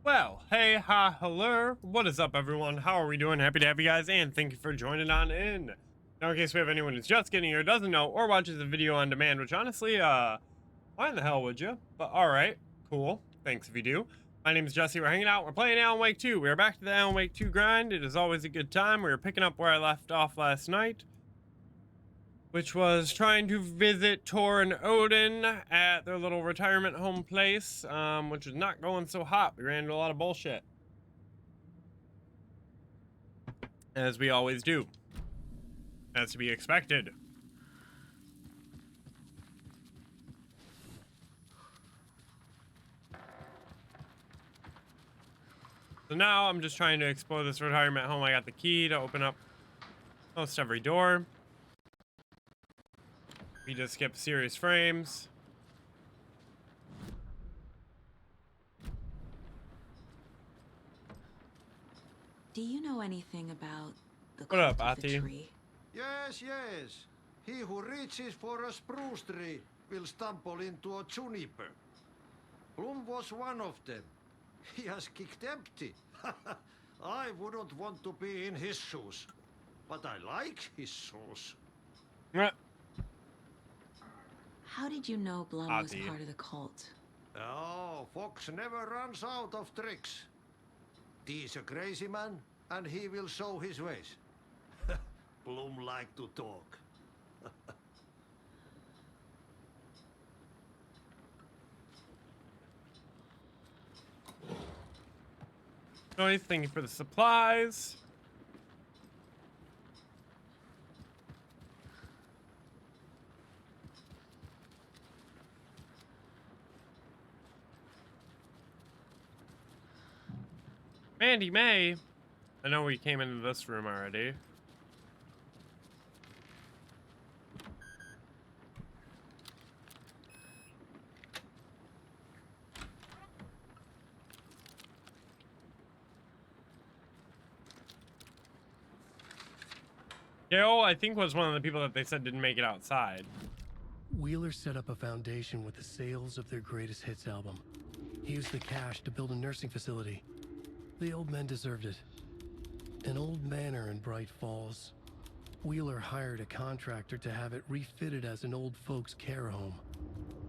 Well, hey, ha, hello. What is up, everyone? How are we doing? Happy to have you guys, and thank you for joining on in. Now, in case we have anyone who's just getting here, doesn't know, or watches the video on demand, which honestly, why in the hell would you? But all right, cool. Thanks if you do. My name is Jesse. We're hanging out. We're playing Alan Wake 2. We are back to the Alan Wake 2 grind. It is always a good time. We are picking up where I left off last night, which was trying to visit Tor and Odin at their little retirement home place, which was not going so hot. We ran into a lot of bullshit, as we always do, as to be expected. So now I'm just trying to explore this retirement home. I got the key to open up most every door. We just skip serious frames. Do you know anything about the What up, cult of the Ati? tree? Yes, yes. He who reaches for a spruce tree will stumble into a juniper. Bloom was one of them. He has kicked empty. I wouldn't want to be in his shoes. But I like his shoes. How did you know Blum was Ati. part of the cult? Oh, Fox never runs out of tricks. He's a crazy man, and he will show his ways. Bloom like to talk. Noise, thank you for the supplies. Mandy May. I know we came into this room already. Gail, I think, was one of the people that they said didn't make it outside. Wheeler set up a foundation with the sales of their greatest hits album. He used the cash to build a nursing facility. The old men deserved it. An old manor in Bright Falls. Wheeler hired a contractor to have it refitted as an old folks care home.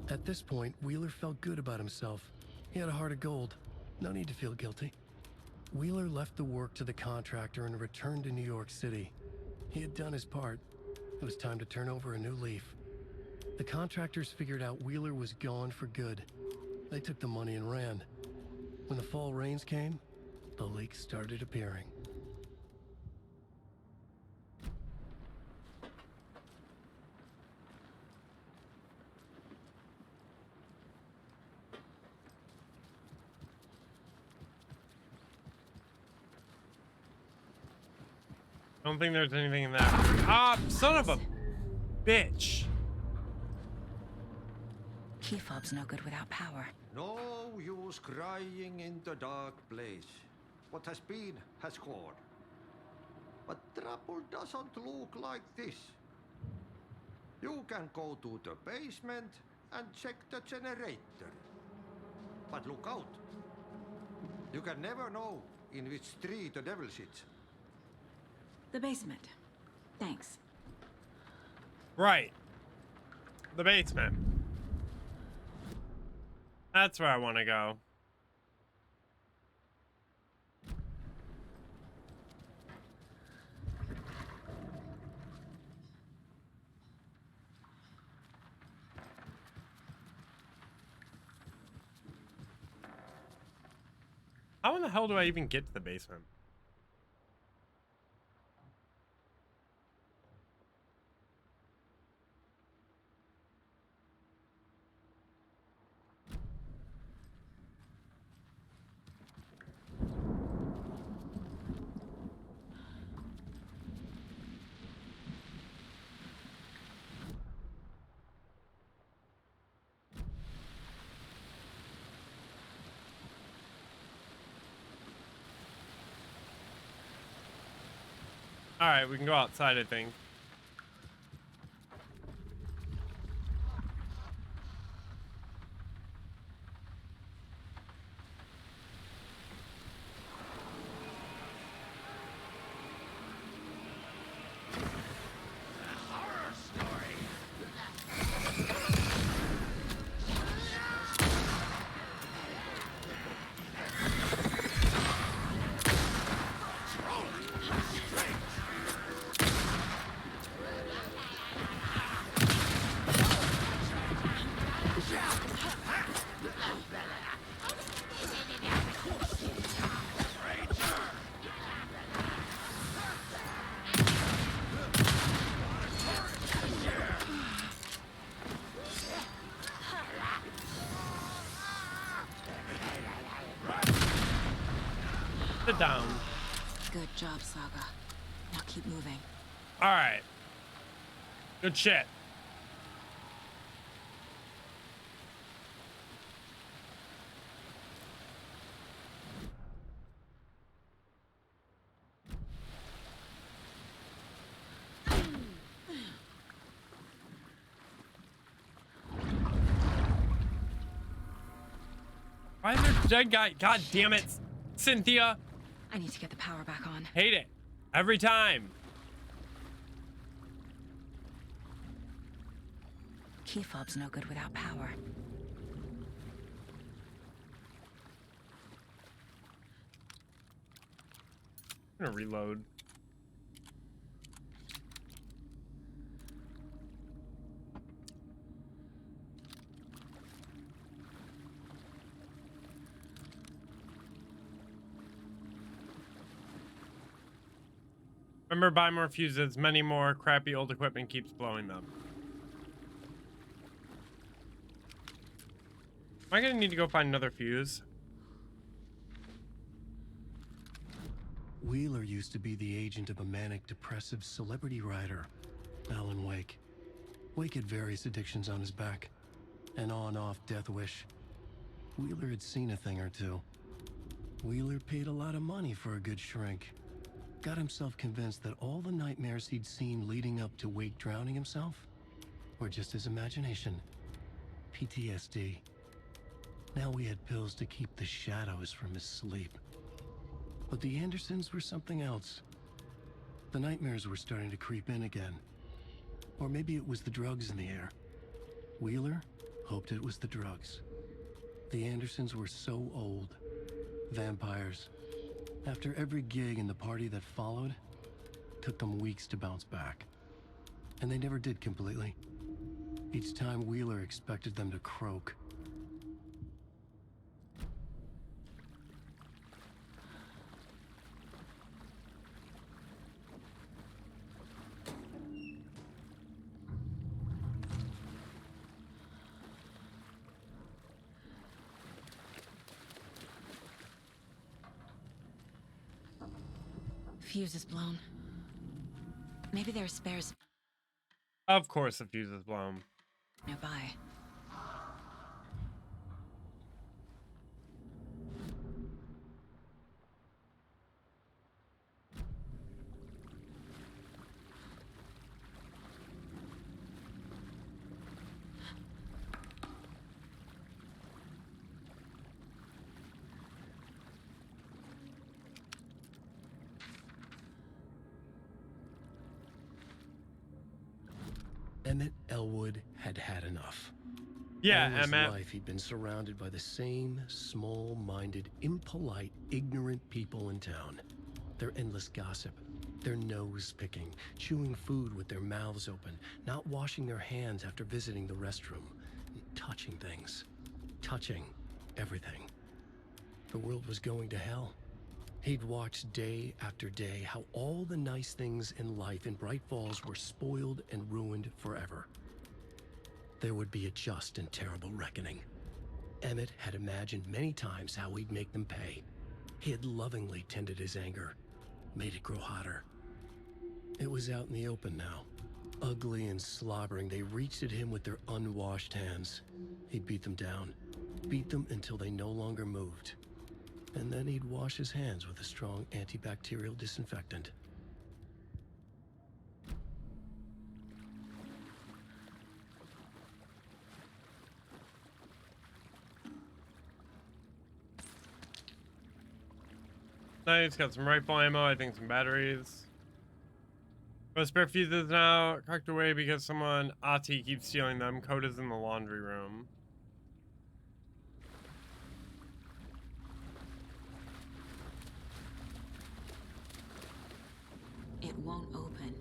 At this point, Wheeler felt good about himself. He had a heart of gold. No need to feel guilty. Wheeler left the work to the contractor and returned to New York City. He had done his part. It was time to turn over a new leaf. The contractors figured out Wheeler was gone for good. They took the money and ran. When the fall rains came, the leaks started appearing. I don't think there's anything in that. Ah, son of a bitch. Key fob's no good without power. No use crying in the dark place. What has been has gone. But trouble doesn't look like this. You can go to the basement and check the generator. But look out. You can never know in which tree the devil sits. The basement. Thanks. Right. The basement. That's where I want to go. How in the hell do I even get to the basement? All right, we can go outside, I think. it down. Good job, Saga. Now keep moving. All right. Good shit. Why is there a dead guy? God damn it, Cynthia. I need to get the power back on. Hate it. Every time. Key fob's no good without power. I'm gonna reload. Remember, buy more fuses. Many more crappy old equipment keeps blowing them. Am I gonna need to go find another fuse? Wheeler used to be the agent of a manic depressive celebrity writer, Alan Wake. Wake had various addictions on his back, an on-off death wish. Wheeler had seen a thing or two. Wheeler paid a lot of money for a good shrink. Got himself convinced that all the nightmares he'd seen leading up to Wake drowning himself were just his imagination. PTSD. Now we had pills to keep the shadows from his sleep. But the Andersons were something else. The nightmares were starting to creep in again. Or maybe it was the drugs in the air. Wheeler hoped it was the drugs. The Andersons were so old. Vampires. After every gig and the party that followed, took them weeks to bounce back. And they never did completely. Each time Wheeler expected them to croak. Fuse is blown. Maybe there are spares Of course the fuse is blown. nearby. Emmett Elwood had had enough. Yeah, All his Emmett. life he'd been surrounded by the same small-minded, impolite, ignorant people in town. Their endless gossip, their nose-picking, chewing food with their mouths open, not washing their hands after visiting the restroom, touching things, touching everything. The world was going to hell. He'd watched day after day how all the nice things in life in Bright Falls were spoiled and ruined forever. There would be a just and terrible reckoning. Emmett had imagined many times how he'd make them pay. He had lovingly tended his anger, made it grow hotter. It was out in the open now. Ugly and slobbering, they reached at him with their unwashed hands. He'd beat them down, beat them until they no longer moved. And then he'd wash his hands with a strong antibacterial disinfectant. Nice, got some rifle ammo, I think some batteries. But spare fuses now, cocked away because someone, Ati, keeps stealing them. Code is in the laundry room. It won't open.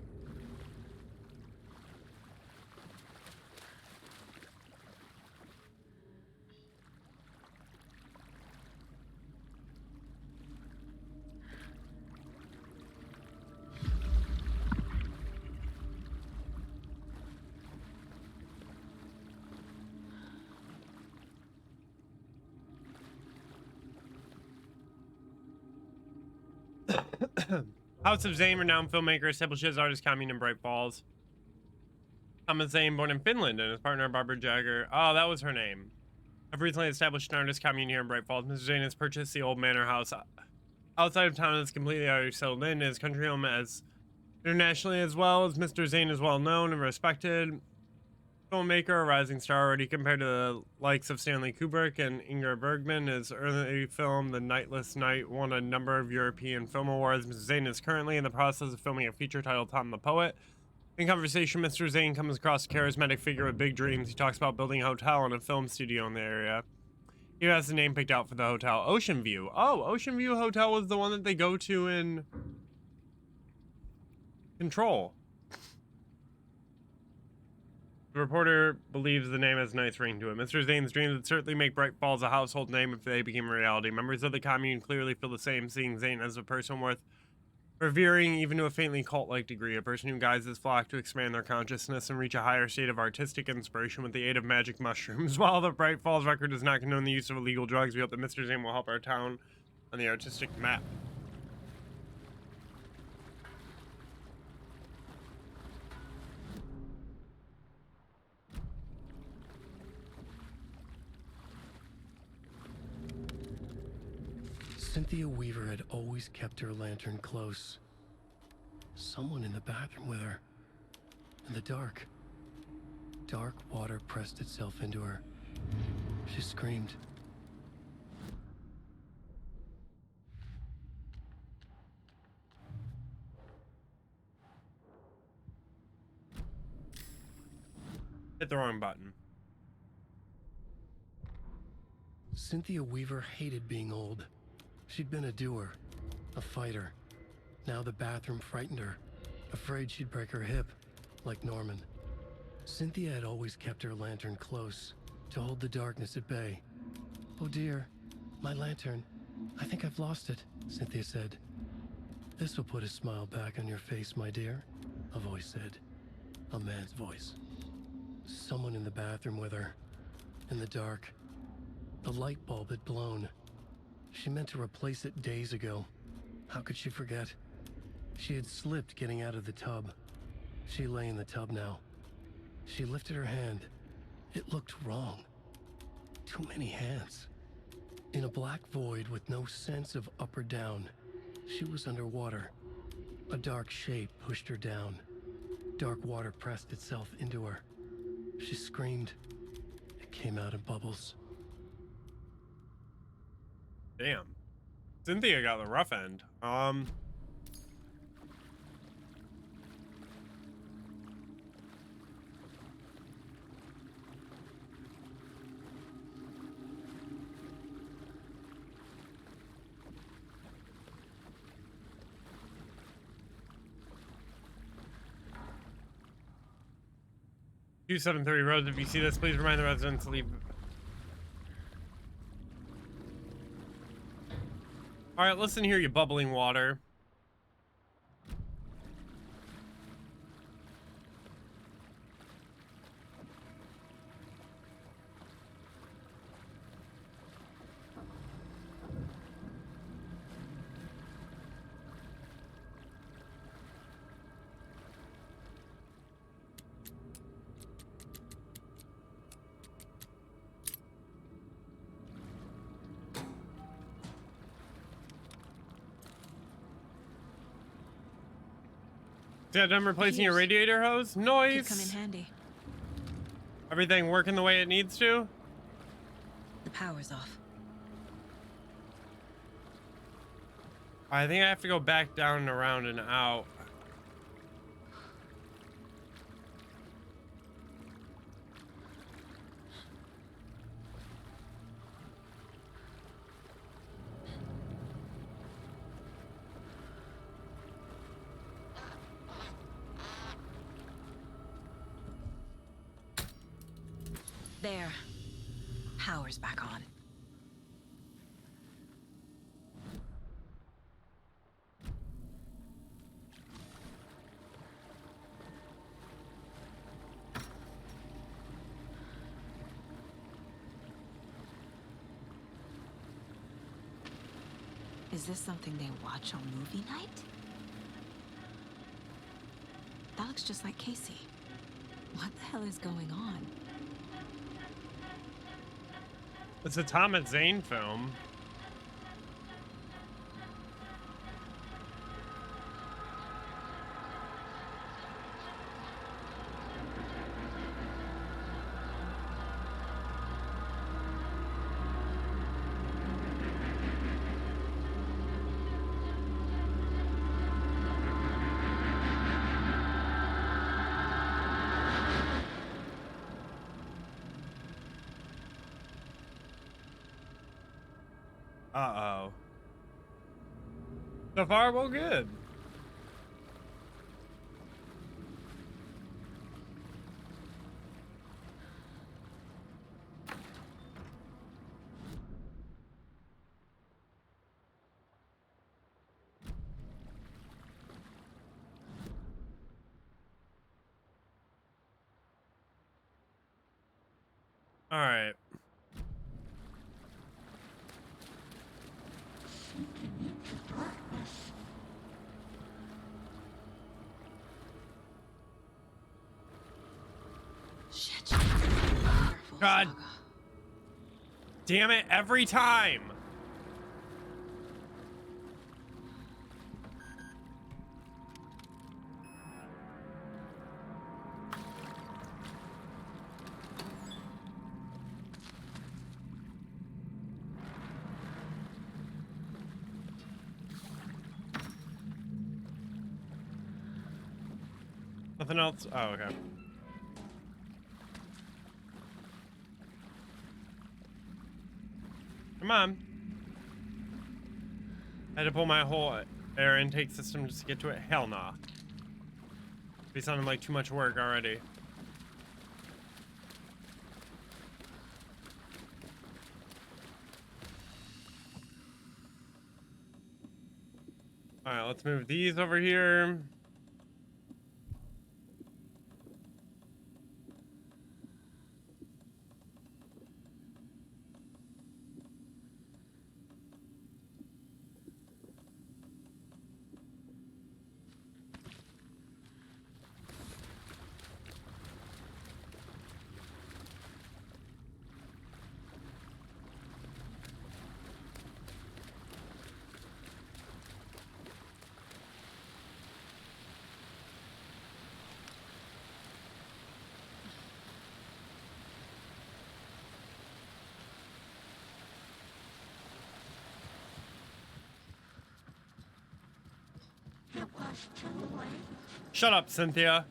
House of Zane, renowned filmmaker, establishes artist commune in Bright Falls. Thomas Zane, born in Finland, and his partner Barbara Jagger. Oh, that was her name. Have recently established an artist commune here in Bright Falls. Mr. Zane has purchased the old manor house outside of town and is completely already settled in. His country home as internationally as well as Mr. Zane is well known and respected filmmaker, a rising star already compared to the likes of Stanley Kubrick and Ingmar Bergman. His early film, The Nightless Night, won a number of European Film Awards. Mr. Zane is currently in the process of filming a feature titled Tom the Poet. In conversation, Mr. Zane comes across a charismatic figure with big dreams. He talks about building a hotel and a film studio in the area. He has the name picked out for the hotel, Ocean View. Oh, Ocean View Hotel was the one that they go to in Control. The reporter believes the name has a nice ring to it. Mr. Zane's dreams would certainly make Bright Falls a household name if they became a reality. Members of the commune clearly feel the same, seeing Zane as a person worth revering even to a faintly cult-like degree, a person who guides his flock to expand their consciousness and reach a higher state of artistic inspiration with the aid of magic mushrooms. While the Bright Falls record does not condone the use of illegal drugs, we hope that Mr. Zane will help our town on the artistic map. Cynthia Weaver had always kept her lantern close. Someone in the bathroom with her. In the dark. Dark water pressed itself into her. She screamed. Hit the wrong button. Cynthia Weaver hated being old. She'd been a doer, a fighter. Now the bathroom frightened her, afraid she'd break her hip, like Norman. Cynthia had always kept her lantern close, to hold the darkness at bay. "Oh dear, my lantern. I think I've lost it," Cynthia said. "This will put a smile back on your face, my dear," a voice said. A man's voice. Someone in the bathroom with her. In the dark. The light bulb had blown. She meant to replace it days ago. How could she forget? She had slipped getting out of the tub. She lay in the tub now. She lifted her hand. It looked wrong. Too many hands. In a black void with no sense of up or down, she was underwater. A dark shape pushed her down. Dark water pressed itself into her. She screamed. It came out in bubbles. Damn. Cynthia got the rough end. 2730 Rose, if you see this, please remind the residents to leave. Alright, listen here, you bubbling water. Yeah, done replacing your radiator hose? Could Noise! come in handy. Everything working the way it needs to? The power's off. I think I have to go back down and around and out. There. Power's back on. Is this something they watch on movie night? Alex just like Casey. What the hell is going on? It's a Thomas Zane film. Uh-oh. So far, well, good. All right. Shit. Wonderful God. saga. Damn it, every time. Nothing else? Oh, okay. Come on. I had to pull my whole air intake system just to get to it. Hell nah. Be sounding like too much work already. Alright, let's move these over here. Shut up, Cynthia.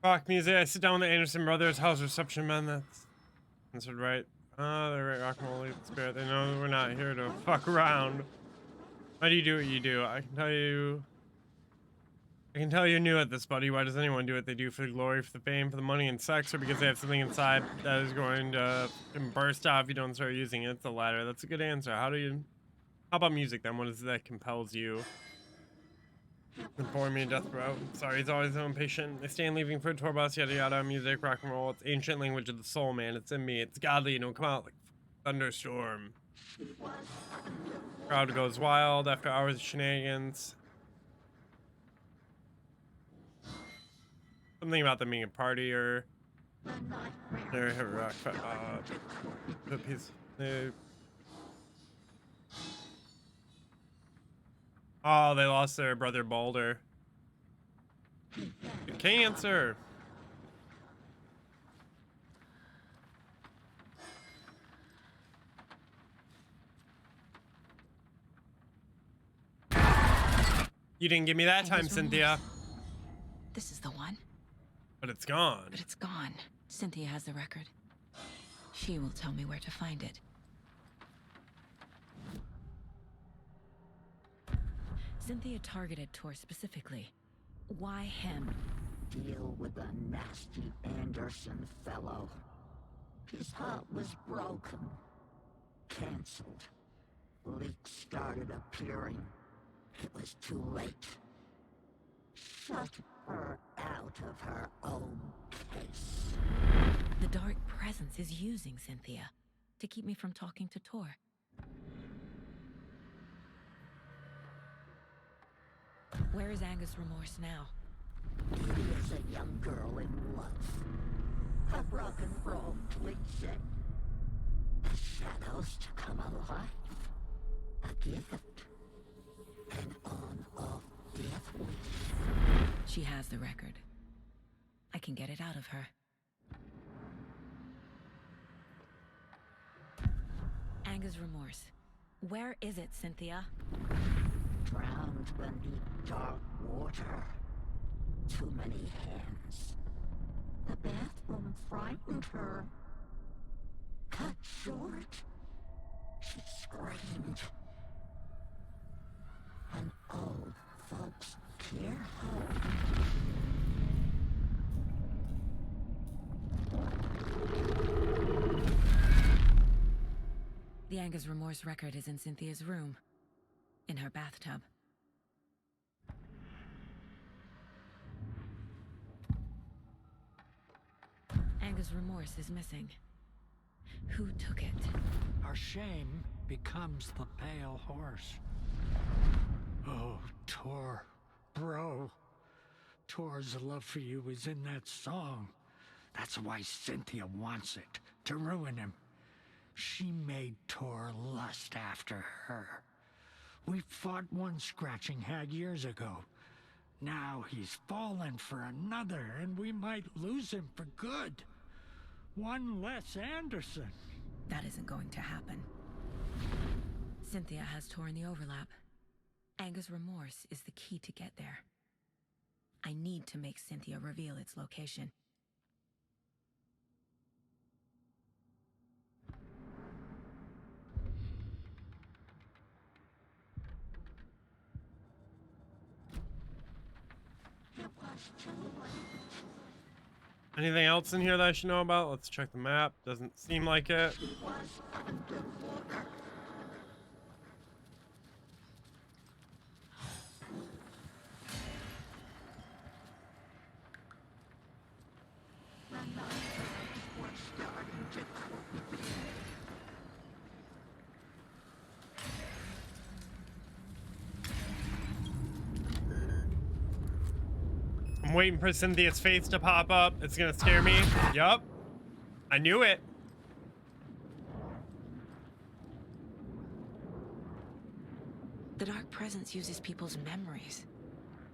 Rock music. I sit down with the Anderson brothers. How's reception, man? That's answered right. They're right. Rock and roll, leave the spirit. They know we're not here to fuck around. Why do you do what you do? I can tell you. I can tell you're new at this, buddy. Why does anyone do what they do? For the glory, for the fame, for the money and sex, or because they have something inside that is going to burst out if you don't start using it? It's the latter. That's a good answer. How about music then? What is it that compels you? Inform me, death bro. Sorry, he's always so impatient. They stand leaving for a tour bus, yada yada. Music, rock and roll. It's ancient language of the soul, man. It's in me. It's godly. Don't come out like thunderstorm. Crowd goes wild after hours of shenanigans. Something about them being a party or they're rock. The piece. Oh, they lost their brother Balder. Cancer. You didn't give me that time, Cynthia. This is the one. But it's gone. But it's gone. Cynthia has the record. She will tell me where to find it. Cynthia targeted Tor specifically. Why him? Deal with the nasty Anderson fellow. His heart was broken. Cancelled. Leaks started appearing. It was too late. Shut her out of her own case. The Dark Presence is using Cynthia to keep me from talking to Tor. Where is Angus Remorse now? He is a young girl in love. A rock and roll cliche. The shadows to come alive. A gift. An on-off death wish. She has the record. I can get it out of her. Angus Remorse. Where is it, Cynthia? Drowned beneath dark water. Too many hands. The bathroom frightened her. Cut short. She screamed. An old folks care home. The Angus Remorse record is in Cynthia's room. In her bathtub. Angus Remorse is missing. Who took it? Our shame becomes the pale horse. Oh, Tor. Bro. Tor's love for you is in that song. That's why Cynthia wants it, to ruin him. She made Tor lust after her. We fought one scratching hag years ago. Now he's fallen for another, and we might lose him for good. One less Anderson. That isn't going to happen. Cynthia has Tor in the overlap. Angus Remorse is the key to get there. I need to make Cynthia reveal its location. Anything else in here that I should know about? Let's check the map. Doesn't seem like it. I'm waiting for Cynthia's face to pop up. It's gonna scare me. Yup. I knew it. The Dark Presence uses people's memories,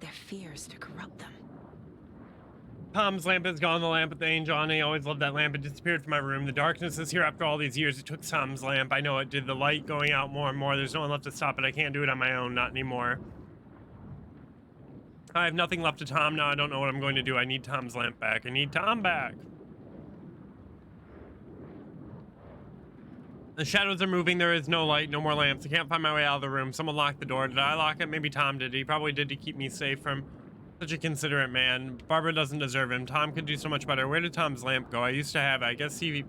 their fears to corrupt them. Tom's lamp is gone. The lamp with the angel on it. I always loved that lamp. It disappeared from my room. The darkness is here after all these years. It took Tom's lamp. I know it did. The light going out more and more. There's no one left to stop it. I can't do it on my own. Not anymore. I have nothing left to Tom now. I don't know what I'm going to do. I need Tom's lamp back. I need Tom back. The shadows are moving. There is no light, no more lamps. I can't find my way out of the room. Someone locked the door. Did I lock it? Maybe Tom did. He probably did to keep me safe from such a considerate man. Barbara doesn't deserve him. Tom could do so much better. Where did Tom's lamp go? I used to have it. I guess he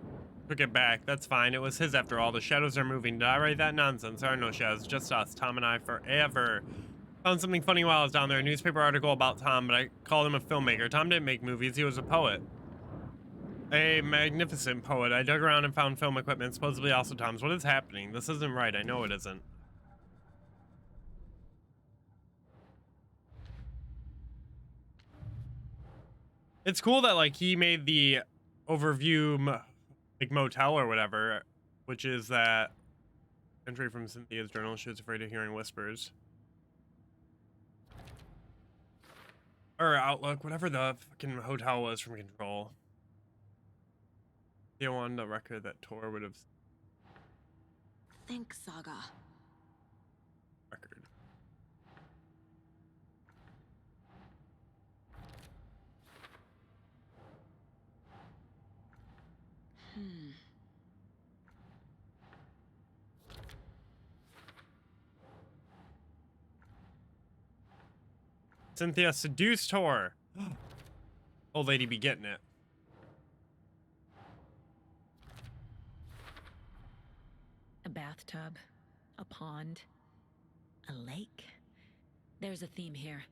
took it back. That's fine. It was his after all. The shadows are moving. Did I write that nonsense? There are no shadows. Just us. Tom and I forever. Found something funny while I was down there. A newspaper article about Tom, but I called him a filmmaker. Tom didn't make movies. He was a poet. A magnificent poet. I dug around and found film equipment, supposedly also Tom's. What is happening? This isn't right. I know it isn't. It's cool that, like, he made the overview, like, motel or whatever, which is that entry from Cynthia's journal. She was afraid of hearing whispers. Or Outlook, whatever the fucking hotel was from Control. They wanted a record that Tor would have. Think Saga. Record. Cynthia seduced Tor. Old lady be getting it. A bathtub, a pond, a lake. There's a theme here.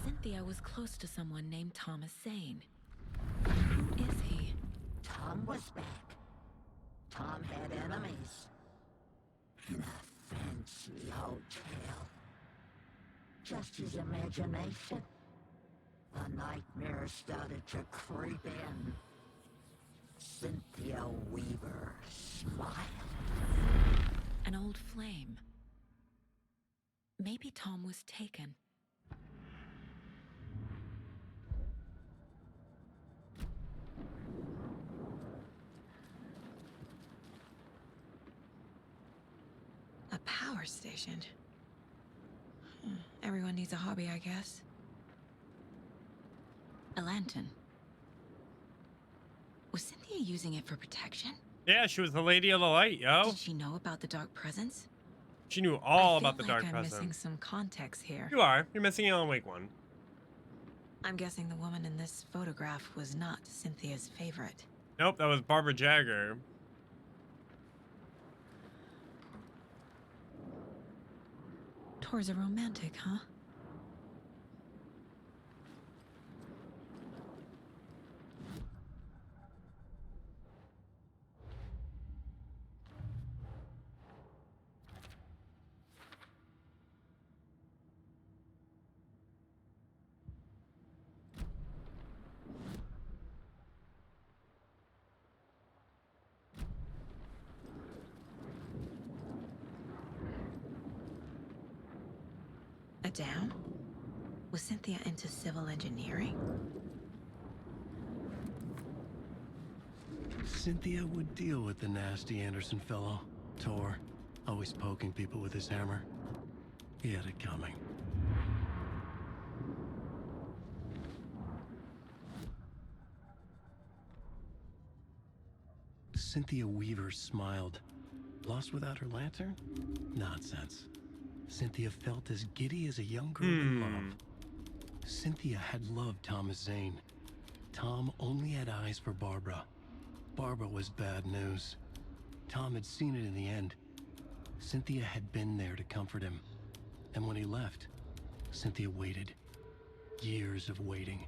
Cynthia was close to someone named Thomas Zane. Who is he? Tom was back. Tom had enemies. In a fancy hotel. Just his imagination. The nightmare started to creep in. Cynthia Weaver smiled. An old flame. Maybe Tom was taken. A power station. Everyone needs a hobby, I guess. A lantern. Was Cynthia using it for protection? Yeah, she was the lady of the light, yo. Did she know about the dark presence? She knew all I about the feel like dark I'm presence. missing some context here. You are. You're missing Alan Wake 1. I'm guessing the woman in this photograph was not Cynthia's favorite. Nope, that was Barbara Jagger. Tor's a romantic, huh? A dam? Was Cynthia into civil engineering? Cynthia would deal with the nasty Anderson fellow, Tor, always poking people with his hammer. He had it coming. Cynthia Weaver smiled. Lost without her lantern? Nonsense. Cynthia felt as giddy as a young girl in love. Cynthia had loved Thomas Zane. Tom only had eyes for Barbara. Barbara was bad news. Tom had seen it in the end. Cynthia had been there to comfort him. And when he left, Cynthia waited. Years of waiting.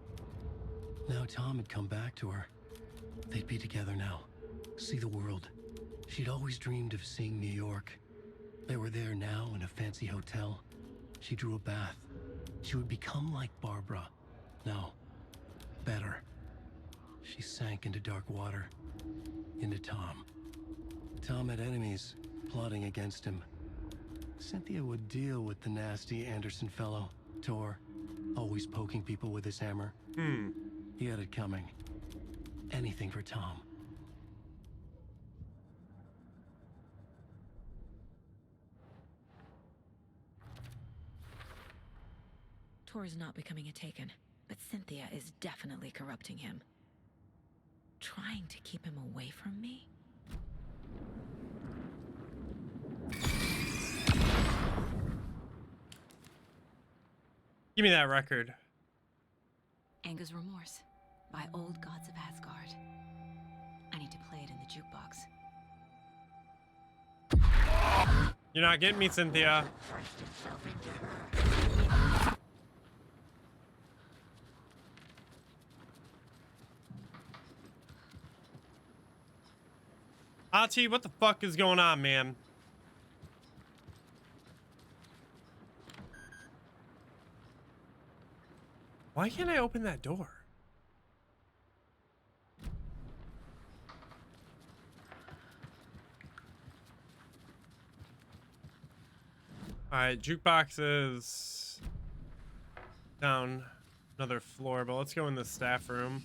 Now Tom had come back to her. They'd be together now. See the world. She'd always dreamed of seeing New York. They were there now in a fancy hotel. She drew a bath. She would become like Barbara. No, better. She sank into dark water. Into Tom. Tom had enemies plotting against him. Cynthia would deal with the nasty Anderson fellow, Tor, always poking people with his hammer. He had it coming. Anything for Tom. Tor is not becoming a Taken, but Cynthia is definitely corrupting him. Trying to keep him away from me? Give me that record. Anger's Remorse by Old Gods of Asgard. I need to play it in the jukebox. You're not getting me, Cynthia. Hachi, what the fuck is going on, man? Why can't I open that door? Alright, jukebox is down another floor, but let's go in the staff room.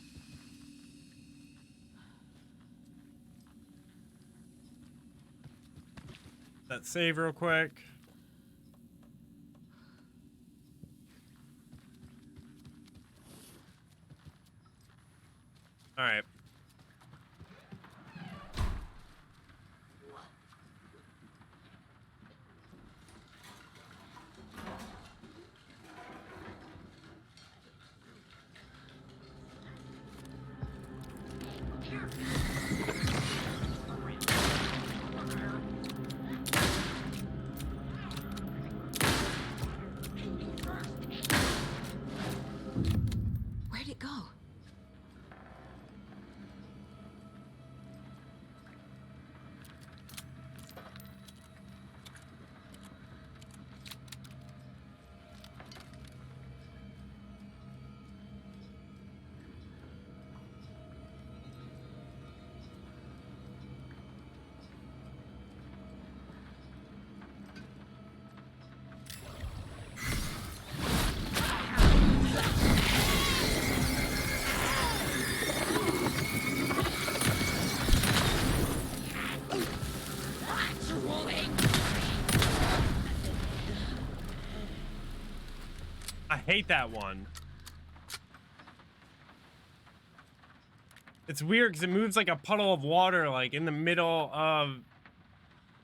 That save real quick. All right. Where'd it go? I hate that one. It's weird because it moves like a puddle of water, like in the middle of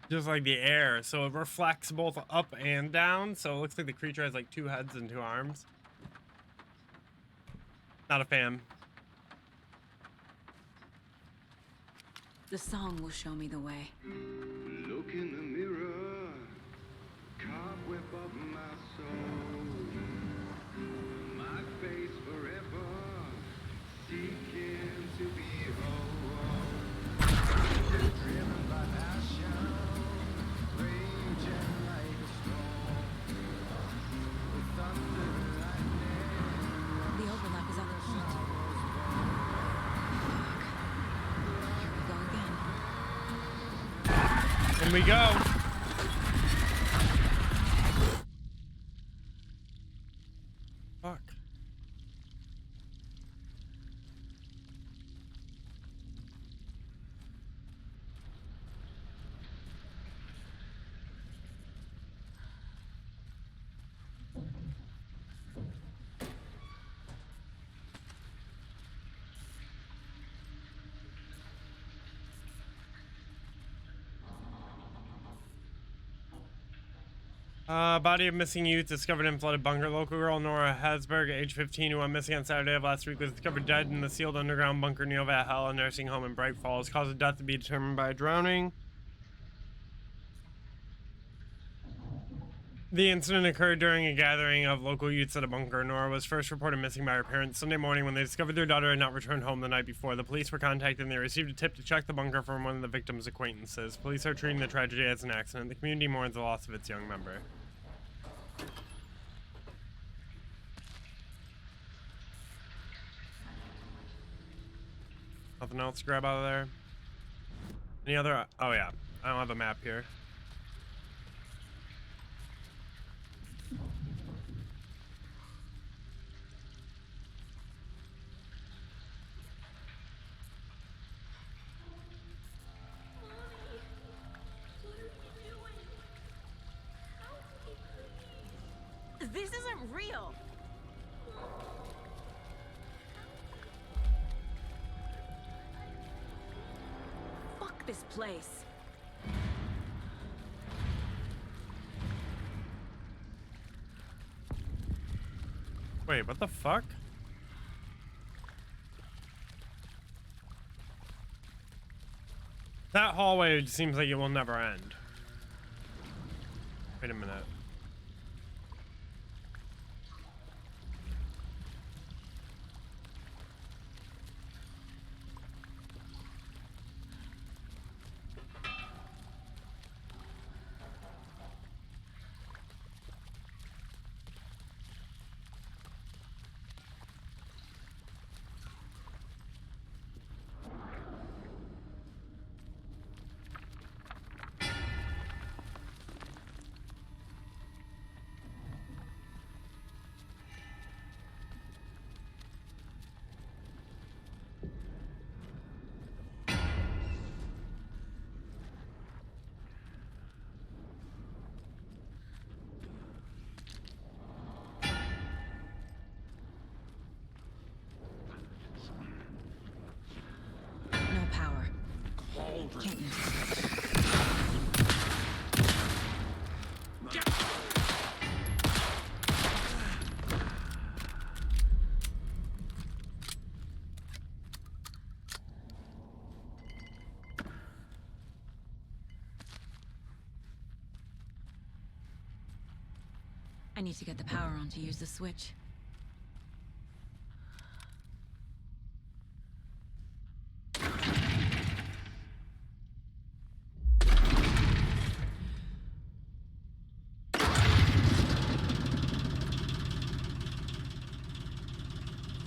just like the air. So it reflects both up and down. So it looks like the creature has like 2 heads and 2 arms. Not a fan. The song will show me the way. Look in the mirror, cobweb of my soul, my face forever, seeking to be whole, driven by passion, raging like a storm, with thunder and lightning. The overlap is on the heat. Fuck. Here we go again. In we go. Fuck. Body of missing youth discovered in flooded bunker. Local girl Nora Hasberg, age 15, who went missing on Saturday of last week, was discovered dead in the sealed underground bunker near Valhalla nursing home in Bright Falls. Cause of death to be determined by drowning. The incident occurred during a gathering of local youths at a bunker. Nora was first reported missing by her parents Sunday morning when they discovered their daughter had not returned home the night before. The police were contacted and they received a tip to check the bunker from one of the victim's acquaintances. Police are treating the tragedy as an accident. The community mourns the loss of its young member. Nothing else to grab out of there? Any other? Oh yeah, I don't have a map here. This isn't real. Fuck this place. Wait, what the fuck? That hallway seems like it will never end. Wait a minute. Can't use it. I need to get the power on to use the switch.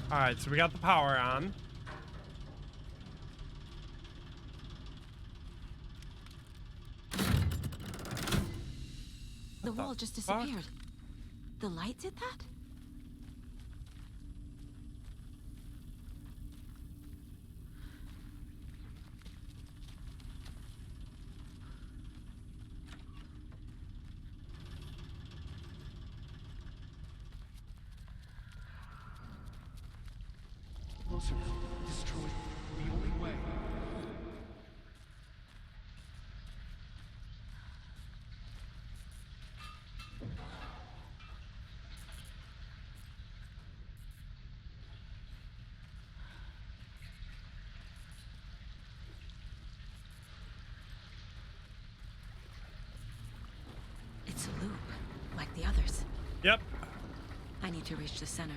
All right, so we got the power on. The wall just fuck? disappeared. The light did that? Closer. Destroy the only way. It's a loop, like the others. Yep. I need to reach the center.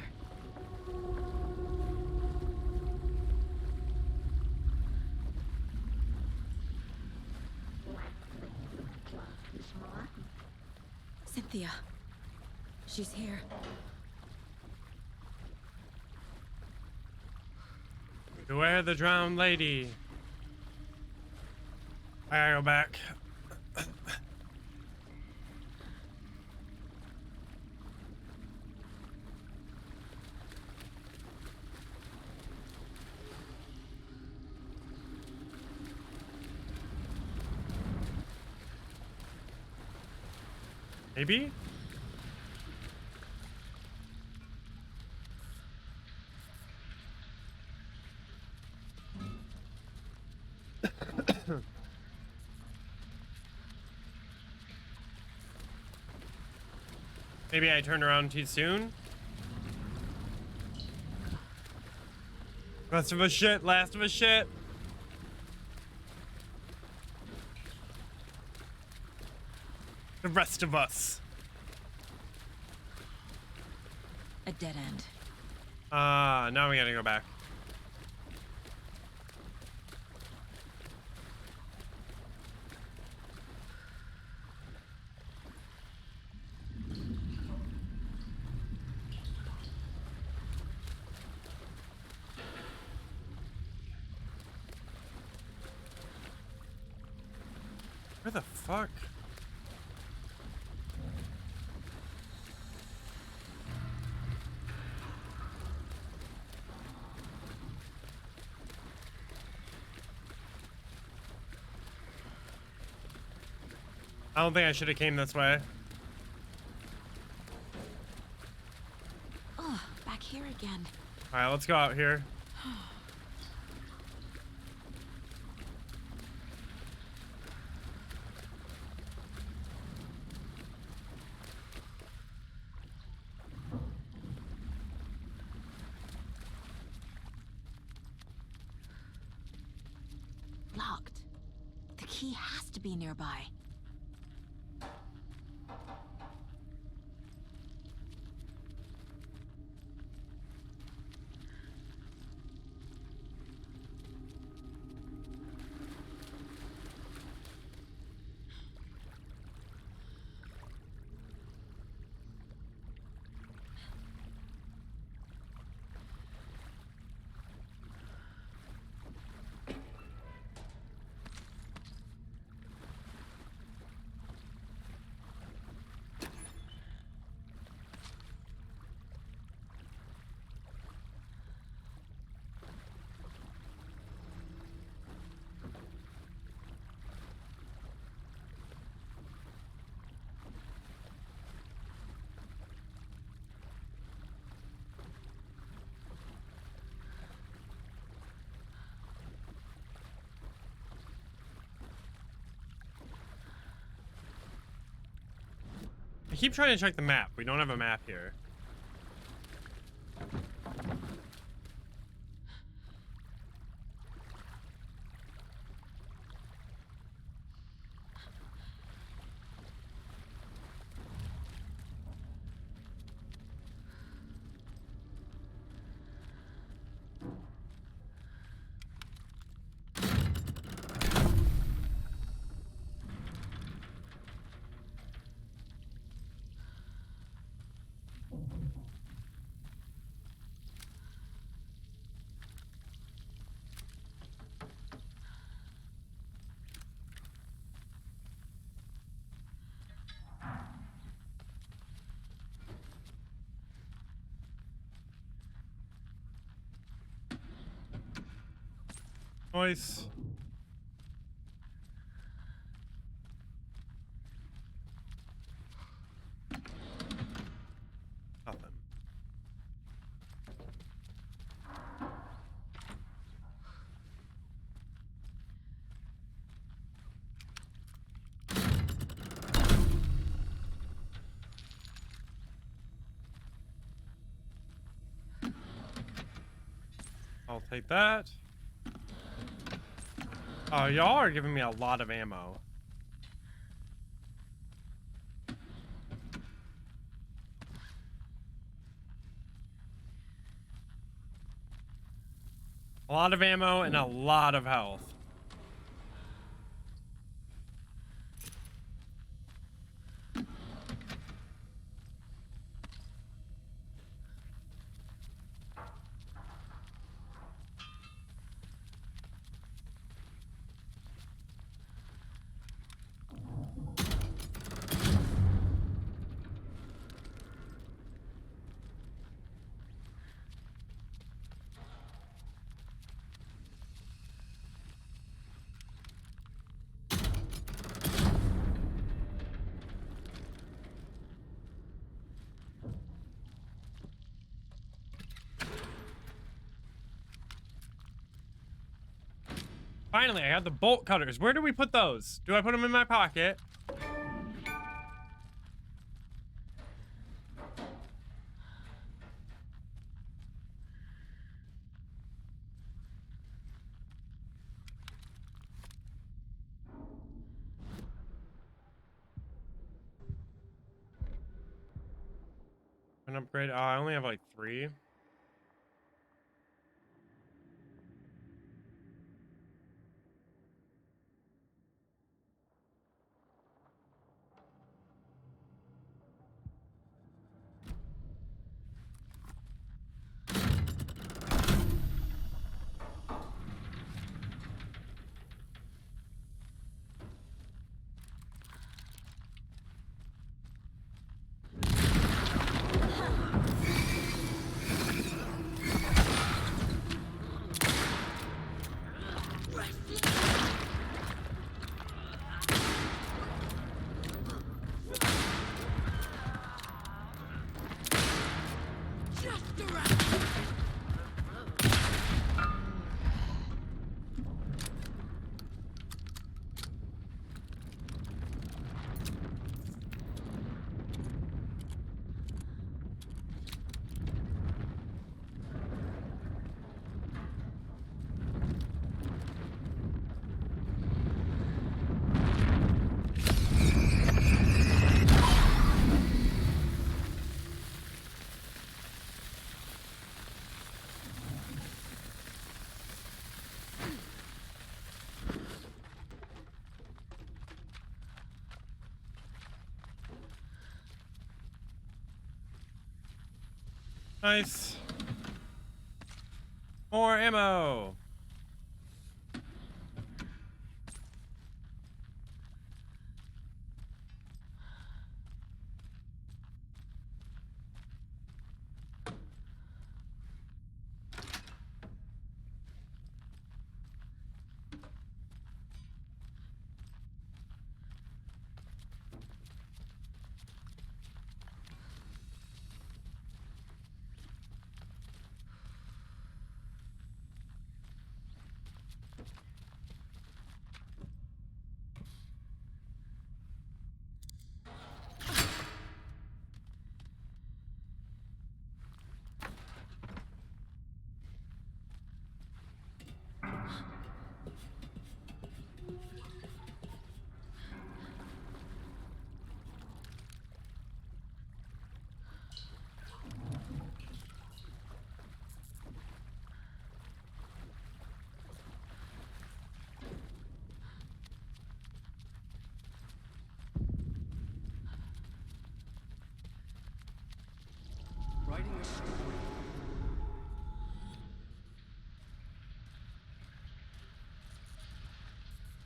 Cynthia. She's here. Beware the drowned lady. I gotta go back. Maybe? Maybe I turned around too soon? Rest of us shit, last of us shit. The rest of us. A dead end. Now we gotta go back. Where the fuck? I don't think I should have came this way. Oh, back here again. All right, let's go out here. Locked. The key has to be nearby. keep trying to check the map. We don't have a map here. Nice. Nothing. I'll take that. Oh, y'all are giving me a lot of ammo. A lot of ammo and a lot of health. Finally, I have the bolt cutters. Where do we put those? Do I put them in my pocket? An upgrade. Oh, I only have like 3. Nice. More ammo.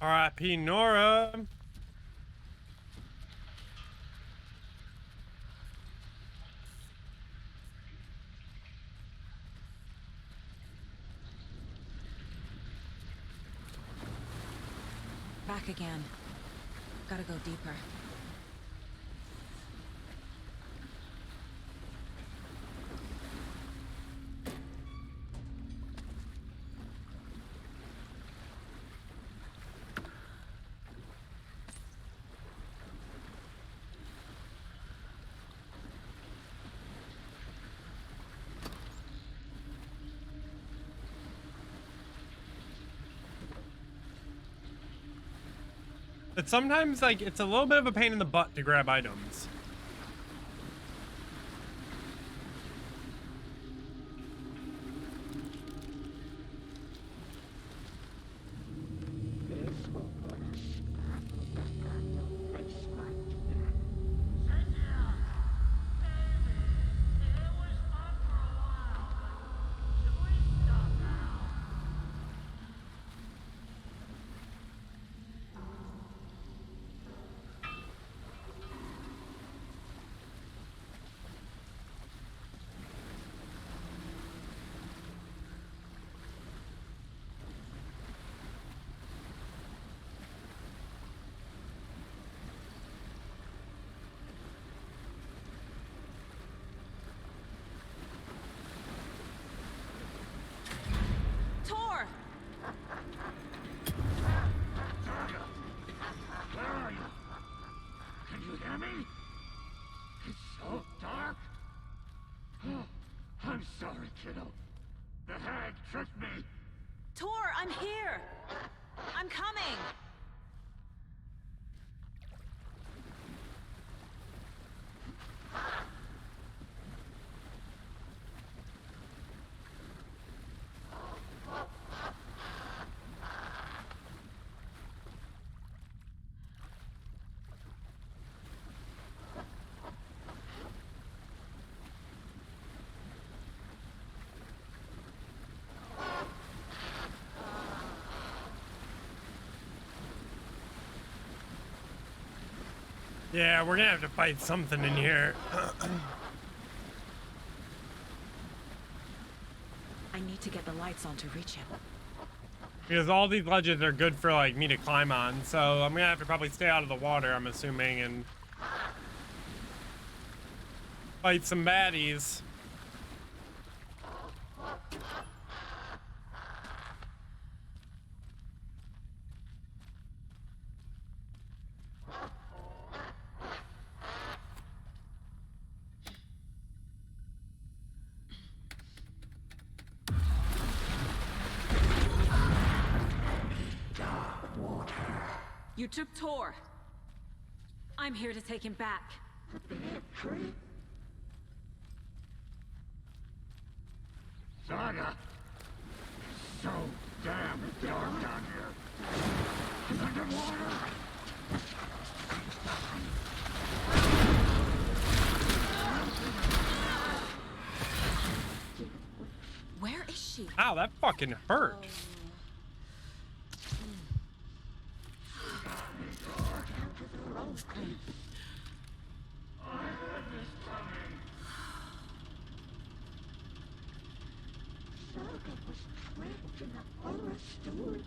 R.I.P. Nora. Back again. Gotta go deeper. But sometimes, like, it's a little bit of a pain in the butt to grab items. Tor! Where are you? Can you hear me? It's so dark. Oh, I'm sorry, kiddo. The hag tricked me. Tor, I'm here! I'm coming! Yeah, we're gonna have to fight something in here. I need to get the lights on to reach him. Because all these ledges are good for, like, me to climb on, so I'm gonna have to probably stay out of the water, I'm assuming, and fight some baddies. You took Tor. I'm here to take him back. Saga! So damn dark down here. It's underwater. Where is she? Ow, that fucking hurt. Saga was trapped in a horror story.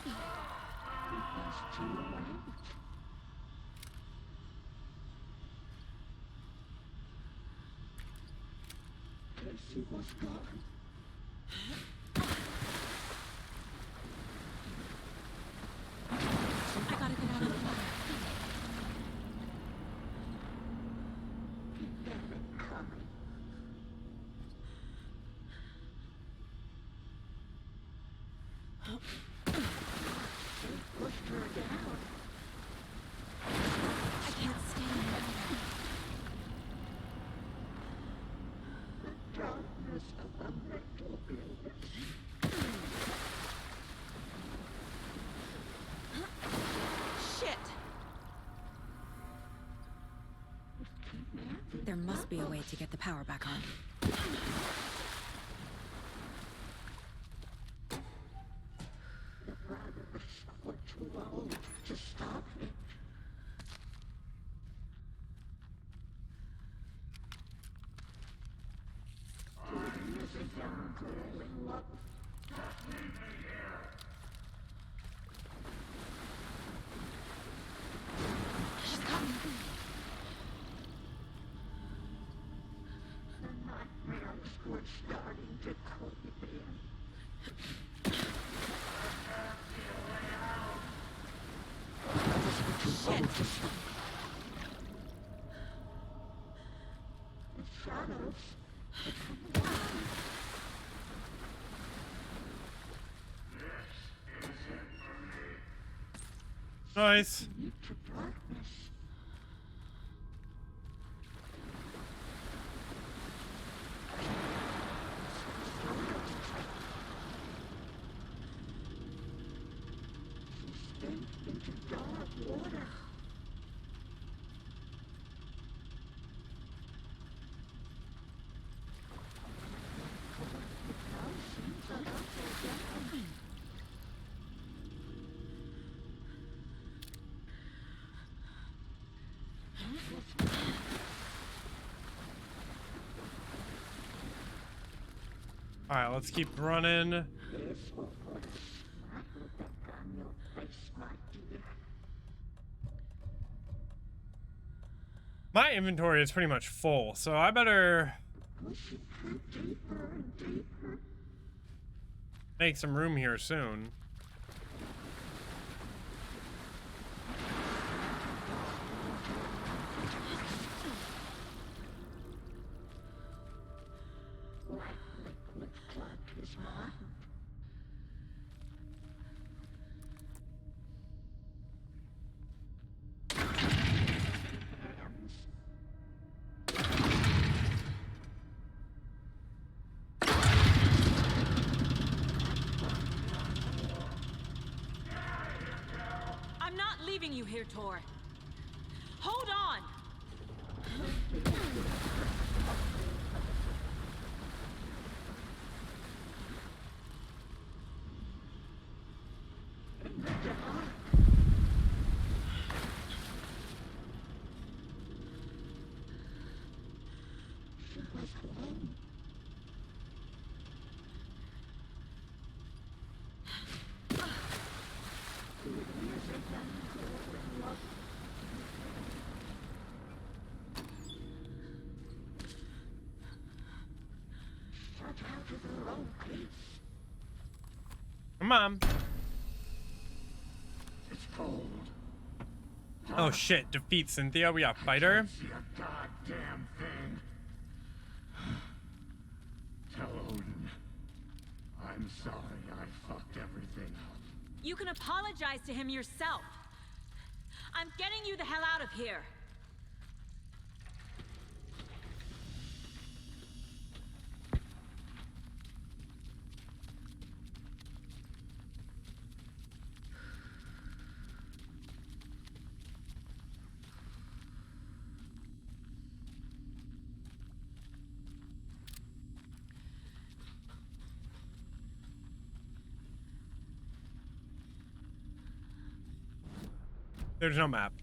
It was too late. Casey was gone. I gotta get out of the water. I can't stay in the water. Darkness of a mental illness. Shit! There must be a way to get the power back on. Nice. All right, let's keep running. My inventory is pretty much full, so I better make some room here soon. I'm not leaving you here, Tor. Hold on! Come on. It's cold. Oh shit, defeat Cynthia. We got fighter. See a goddamn thing. Tell Odin. I'm sorry I fucked everything up. You can apologize to him yourself. I'm getting you the hell out of here. There's no map.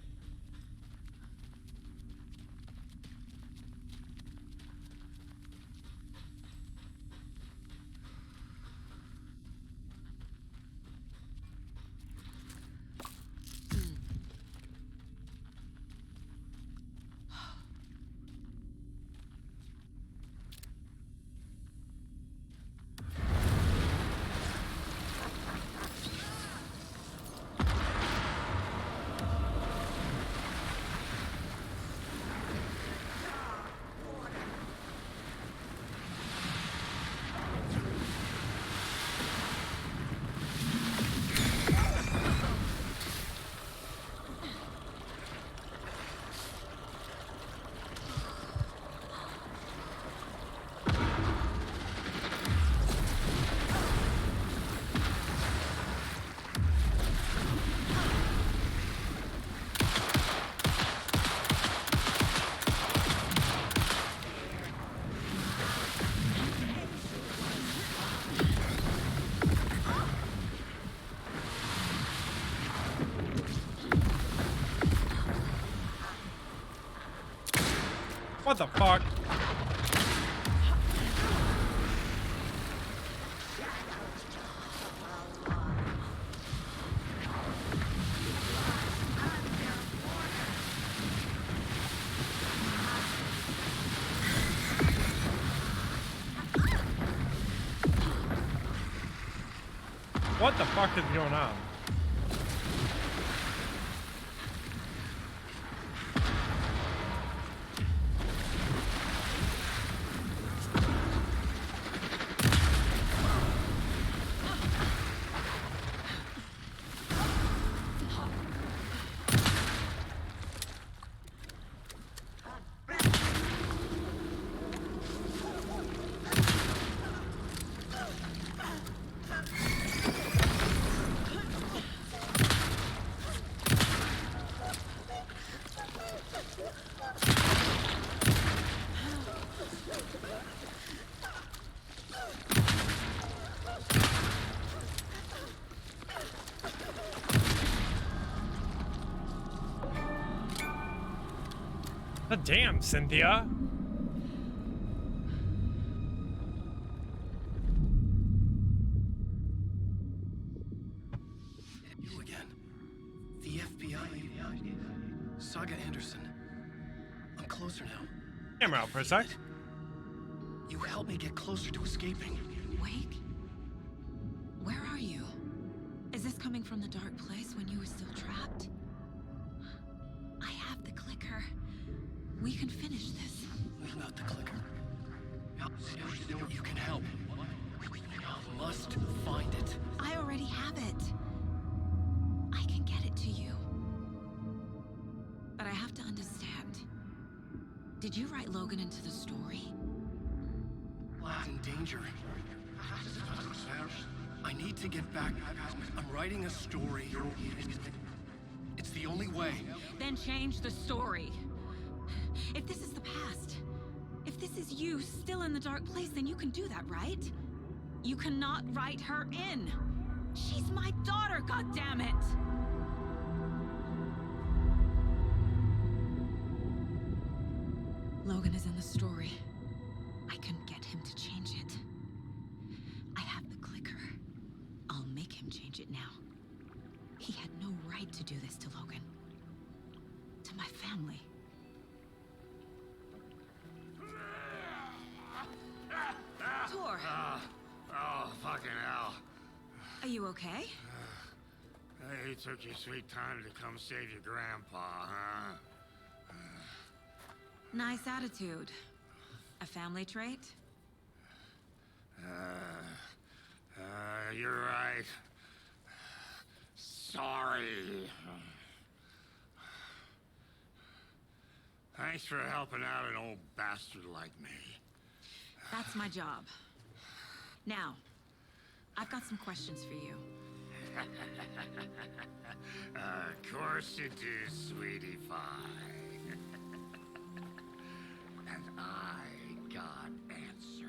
What the fuck? What the fuck is going on? God damn, Cynthia. You again. The FBI. Saga Anderson. I'm closer now. Camera out for a sec. You helped me get closer to escaping. Wake? Where are you? Is this coming from the dark place when you were still trapped? I have the clicker. We can finish this. Without the clicker. You can help. You must find it. I already have it. I can get it to you. But I have to understand. Did you write Logan into the story? In danger. I need to get back. I'm writing a story. It's the only way. Then change the story. If this is the past, if this is you still in the dark place, then you can do that, right? You cannot write her in. She's my daughter, goddammit! Logan is in the story. I can get him to change it. I have the clicker. I'll make him change it now. He had no right to do this to Logan. To my family. Tor, Oh, fucking hell. are you okay? Hey, you took your sweet time to come save your grandpa, huh? Nice attitude. A family trait? You're right. Sorry. Thanks for helping out an old bastard like me. That's my job. Now, I've got some questions for you. Of course you do, sweetie pie. And I got answers.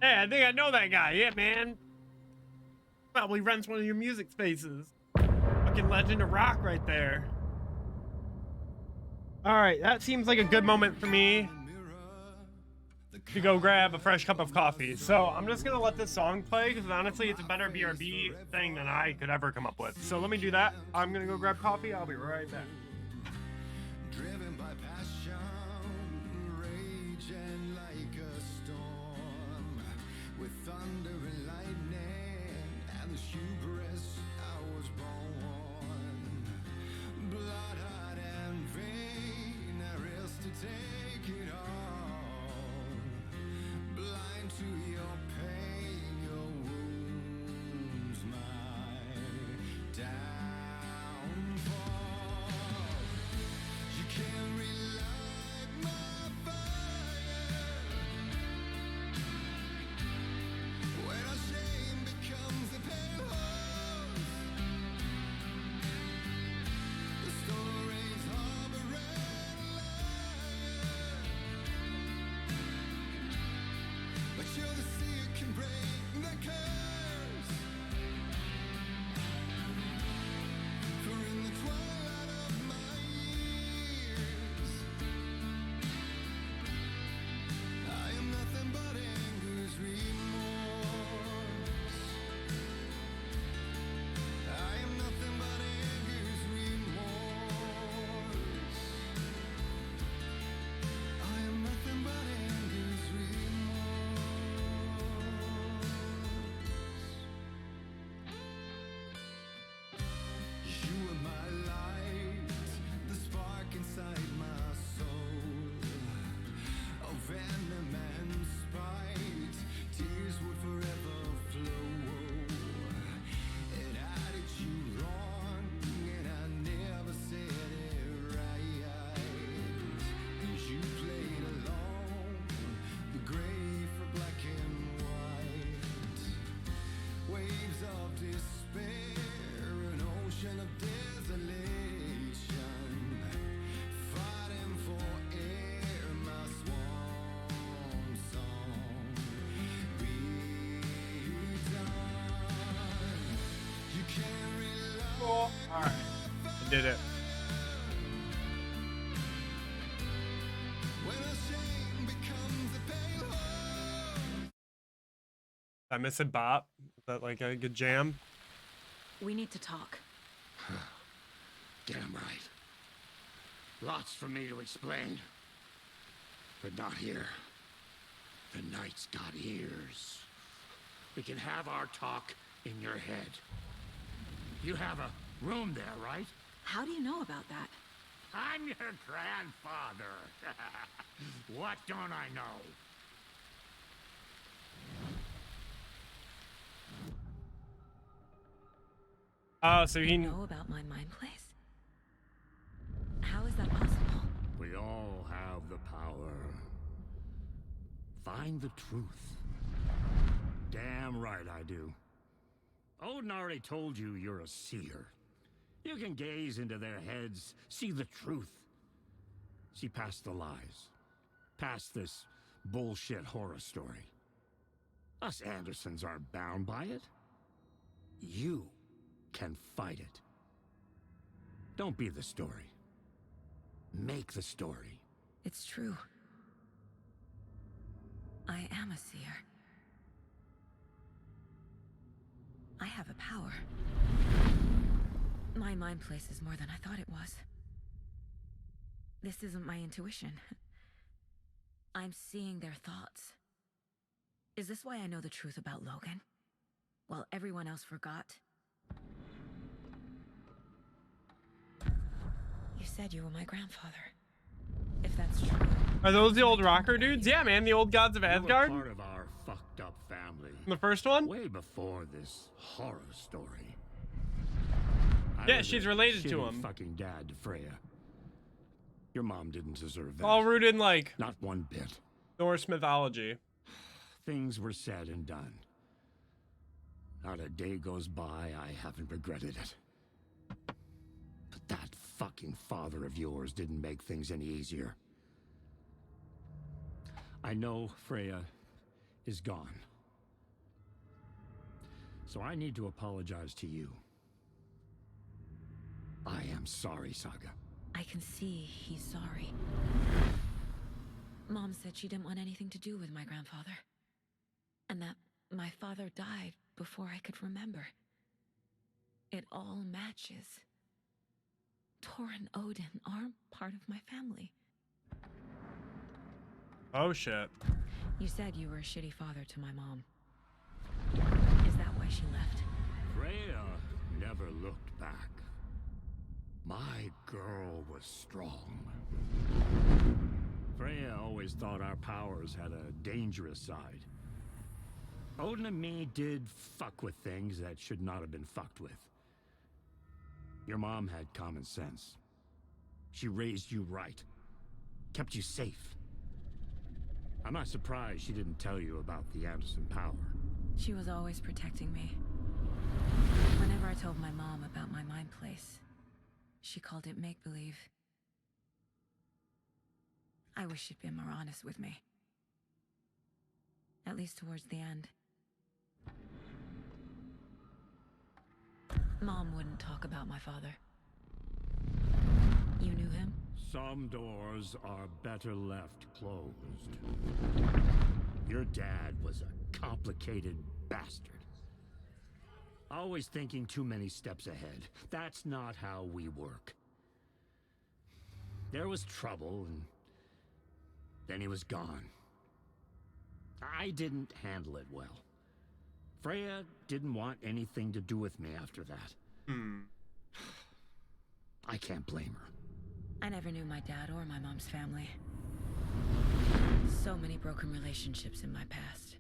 Hey, I think I know that guy. Yeah, man. Probably rents one of your music spaces. Fucking legend of rock right there. All right, that seems like a good moment for me to go grab a fresh cup of coffee. So I'm just gonna let this song play because honestly, it's a better BRB thing than I could ever come up with. So let me do that. I'm gonna go grab coffee. I'll be right back. Driven by passion, raging like a storm, with thunder and lightning and the hubris I was born. Blood, heart, and vein, I risk to take it all. Blind to your pain, your wounds, my downfall. You can't relight my fire when our shame becomes a pale horse. The stories harbor and liar, but you're the sea that can break the curse. For in the twilight of my years, I am nothing but anger's remorse. I am nothing but anger's remorse. I am nothing but anger's remorse. You are my light, the spark inside my soul. Oh, venom and spite, tears would forever flow. It had you wrong, and I never said it right. And you played along, the gray for black and white. Waves of despair, an ocean of desolation. Fighting for air, my swan song. Be done. You can't rely. Cool. All right, I did it. I miss a bop. Is that like a good jam? We need to talk. Damn right. Lots for me to explain. But not here. The night's got ears. We can have our talk in your head. You have a room there, right? How do you know about that? I'm your grandfather. What don't I know? Oh, so You he know about my mind place? How is that possible? We all have the power. Find the truth. Damn right I do. Odin already told you you're a seer. You can gaze into their heads, see the truth. See past the lies. Past this bullshit horror story. Us Andersons aren't bound by it. You can fight it. Don't be the story. Make the story. It's true. I am a seer. I have a power. My mind place is more than I thought it was. This isn't my intuition. I'm seeing their thoughts. Is this why I know the truth about Logan? While everyone else forgot? You said you were my grandfather. If that's true... Are those the old rocker dudes? Yeah, man, the old gods of You were Asgard. part of our fucked up family. The first one? Way before this horror story. I Yeah, was she's a related to shitty him. fucking dad to Freya. Your mom didn't deserve that. All rooted in like Not one bit. Norse mythology. Things were said and done. Not a day goes by I haven't regretted it. But that fucking father of yours didn't make things any easier. I know Freya is gone. So I need to apologize to you. I am sorry, Saga. I can see he's sorry. Mom said she didn't want anything to do with my grandfather. And that my father died before I could remember. It all matches. Tor and Odin are part of my family. Oh shit. You said you were a shitty father to my mom. Is that why she left? Freya never looked back. My girl was strong. Freya always thought our powers had a dangerous side. Odin and me did fuck with things that should not have been fucked with. Your mom had common sense. She raised you right. Kept you safe. I'm not surprised she didn't tell you about the Anderson power. She was always protecting me. Whenever I told my mom about my mind place, she called it make-believe. I wish she'd been more honest with me. At least towards the end. Mom wouldn't talk about my father. You knew him? Some doors are better left closed. Your dad was a complicated bastard. Always thinking too many steps ahead. That's not how we work. There was trouble, and then he was gone. I didn't handle it well. Freya didn't want anything to do with me after that. I can't blame her. I never knew my dad or my mom's family. So many broken relationships in my past.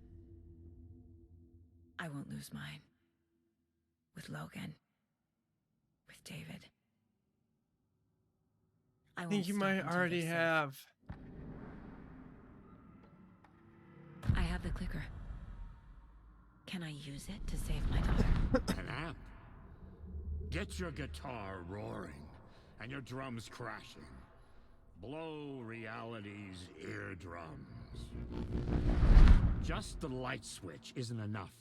I won't lose mine. With Logan. With David. I think you might already have. I have the clicker. Can I use it to save my daughter? An amp. Get your guitar roaring and your drums crashing. Blow reality's eardrums. Just the light switch isn't enough.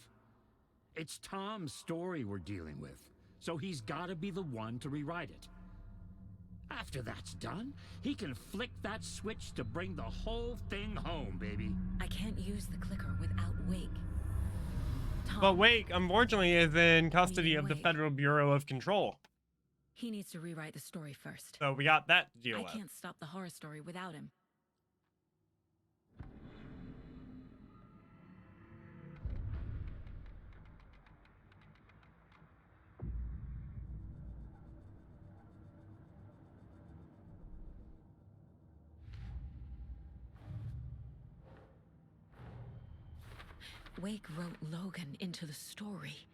It's Tom's story we're dealing with, so he's gotta be the one to rewrite it. After that's done, he can flick that switch to bring the whole thing home, baby. I can't use the clicker without Wig. But Wake, unfortunately, is in custody Meaning of the Wake. Federal Bureau of Control. He needs to rewrite the story first. So we got that to deal I with. can't stop the horror story without him. Wake wrote Logan into the story.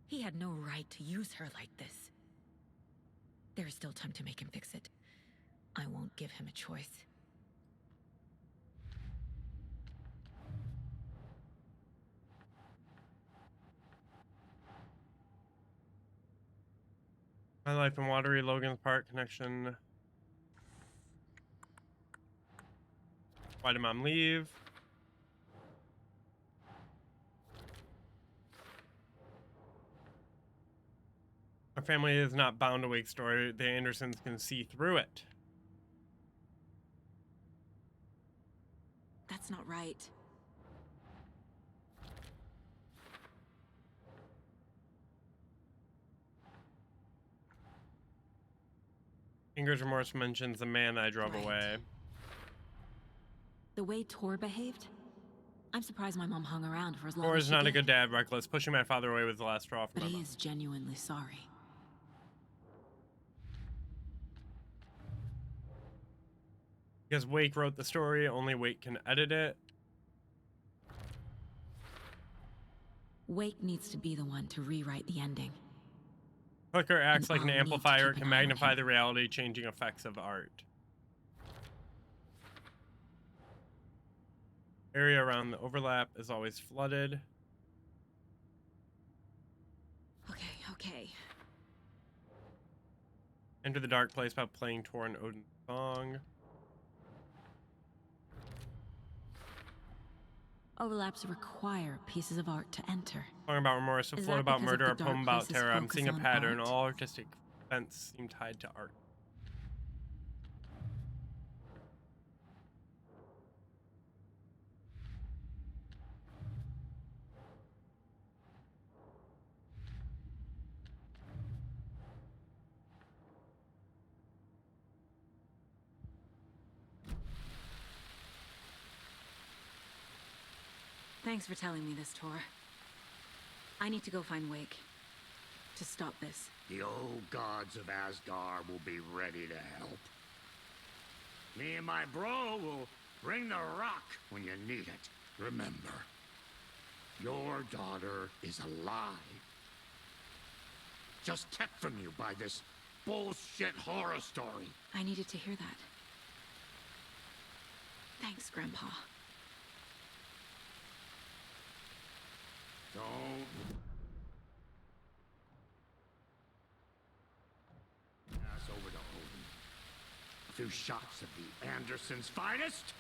He had no right to use her like this. There is still time to make him fix it. I won't give him a choice. My Life in Watery, Logan's Park connection. Why did Mom leave? Our family is not bound to Wake's story. The Andersons can see through it. That's not right. Anger's remorse mentions the man I drove Right. away. The way Tor behaved? I'm surprised my mom hung around for as long Tor as is she not a did. good dad, reckless. Pushing my father away was the last straw for But my he mom. is genuinely sorry. Because Wake wrote the story, only Wake can edit it. Wake needs to be the one to rewrite the ending. Clicker acts And like an I'll need to amplifier, keep can an eye on magnify him. the reality, changing effects of art. Area around the overlap is always flooded. Okay. Enter the dark place by playing Tor and Odin's song. Overlaps require pieces of art to enter. Song about remorse, a Is float that about because of murder, the a poem dark about place's terror. I'm focus seeing a on pattern. art? All artistic events seem tied to art. Thanks for telling me this, Tor. I need to go find Wake. To stop this. The old gods of Asgard will be ready to help. Me and my bro will bring the rock when you need it. Remember, your daughter is alive. Just kept from you by this bullshit horror story. I needed to hear that. Thanks, Grandpa. Don't pass over to Odin. A few shots of the Andersons' finest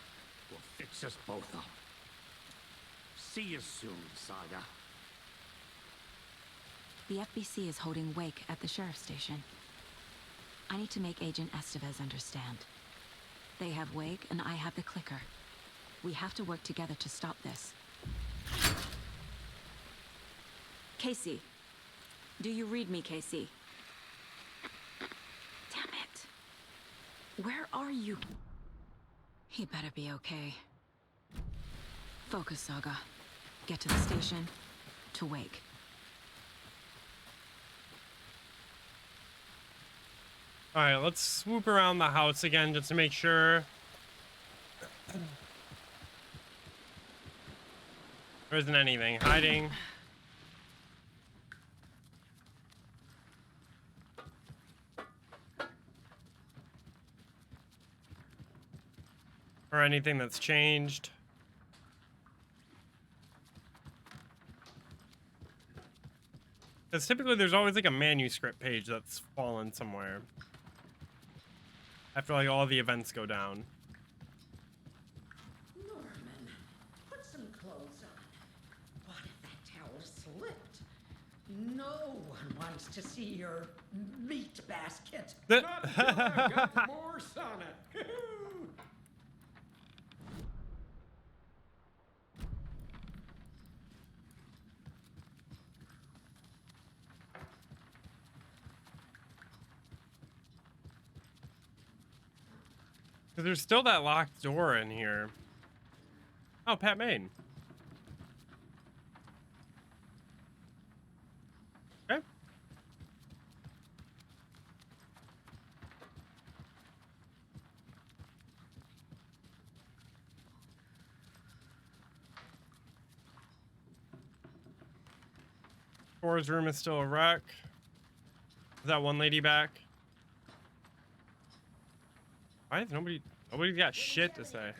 will fix us both up. See you soon, Saga. The FBC is holding Wake at the sheriff's station. I need to make Agent Estevez understand. They have Wake and I have the clicker. We have to work together to stop this. Casey. Do you read me, Casey? Damn it. Where are you? He better be okay. Focus, Saga. Get to the station. To Wake. Alright, let's swoop around the house again just to make sure. There isn't anything hiding. Or anything that's changed. Because typically there's always like a manuscript page that's fallen somewhere. After like all the events go down. Norman, put some clothes on. What if that towel slipped? No one wants to see your meat basket. Got more sonnet. Because there's still that locked door in here. Oh, Pat Main. Okay. Cora's room is still a wreck. Is that one lady back? Why is nobody's got shit to say?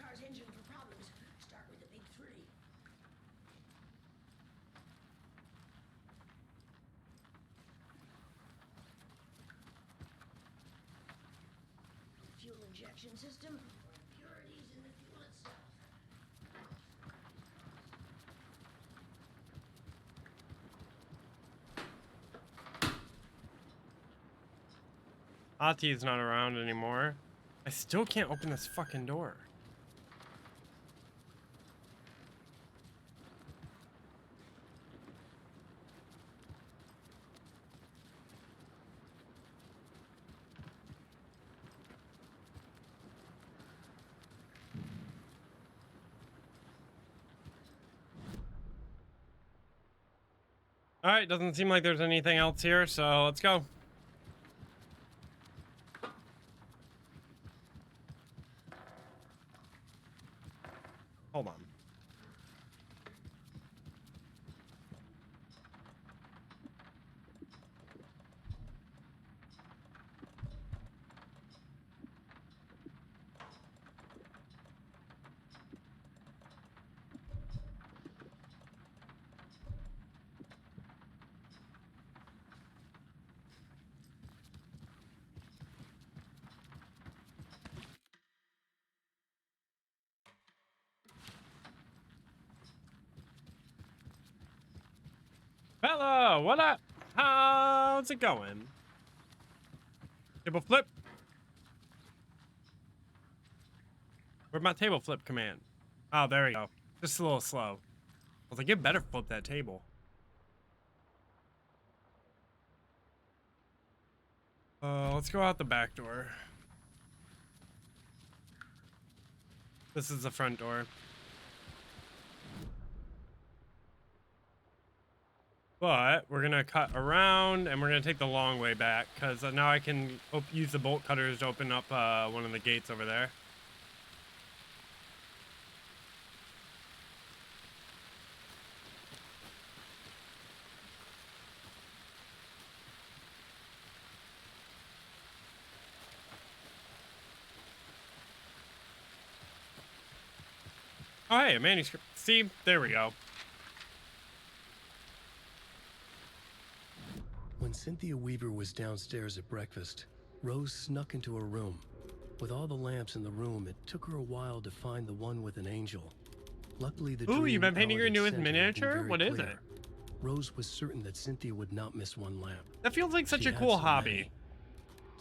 Fuel injection system. Impurities in the fuel itself. Ati's not around anymore. I still can't open this fucking door. All right, doesn't seem like there's anything else here, so let's go. Hold on. Hello, what up? How's it going? Table flip. Where'd my table flip command? Oh, there we go. Just a little slow. I was like, you better flip that table. Let's go out the back door. This is the front door. But we're gonna cut around and we're gonna take the long way back because now I can use the bolt cutters to open up one of the gates over there. Oh, hey, a manuscript. See, there we go. When Cynthia Weaver was downstairs at breakfast, Rose snuck into her room. With all the lamps in the room, it took her a while to find the one with an angel. Luckily, the Ooh, dream you've been painting your Alan had newest sent her had been miniature? very What is clear. it? Rose was certain that Cynthia would not miss one lamp. That feels like such She a had cool so hobby. many.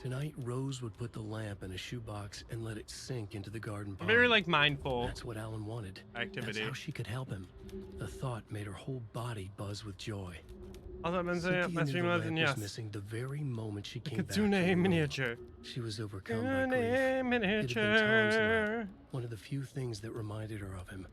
Tonight, Rose would put the lamp in a shoebox and let it sink into the garden pond. Very like mindful That's what Alan wanted. activity. That's how she could help him. The thought made her whole body buzz with joy. Also, I've been saying Cynthia my knew stream the wasn't lamp was yes. missing the very moment she came back. to Kitsune the room. miniature. She was overcome by Kitsune grief. It had been Tom's miniature. lamp, one of the few things that reminded her of him.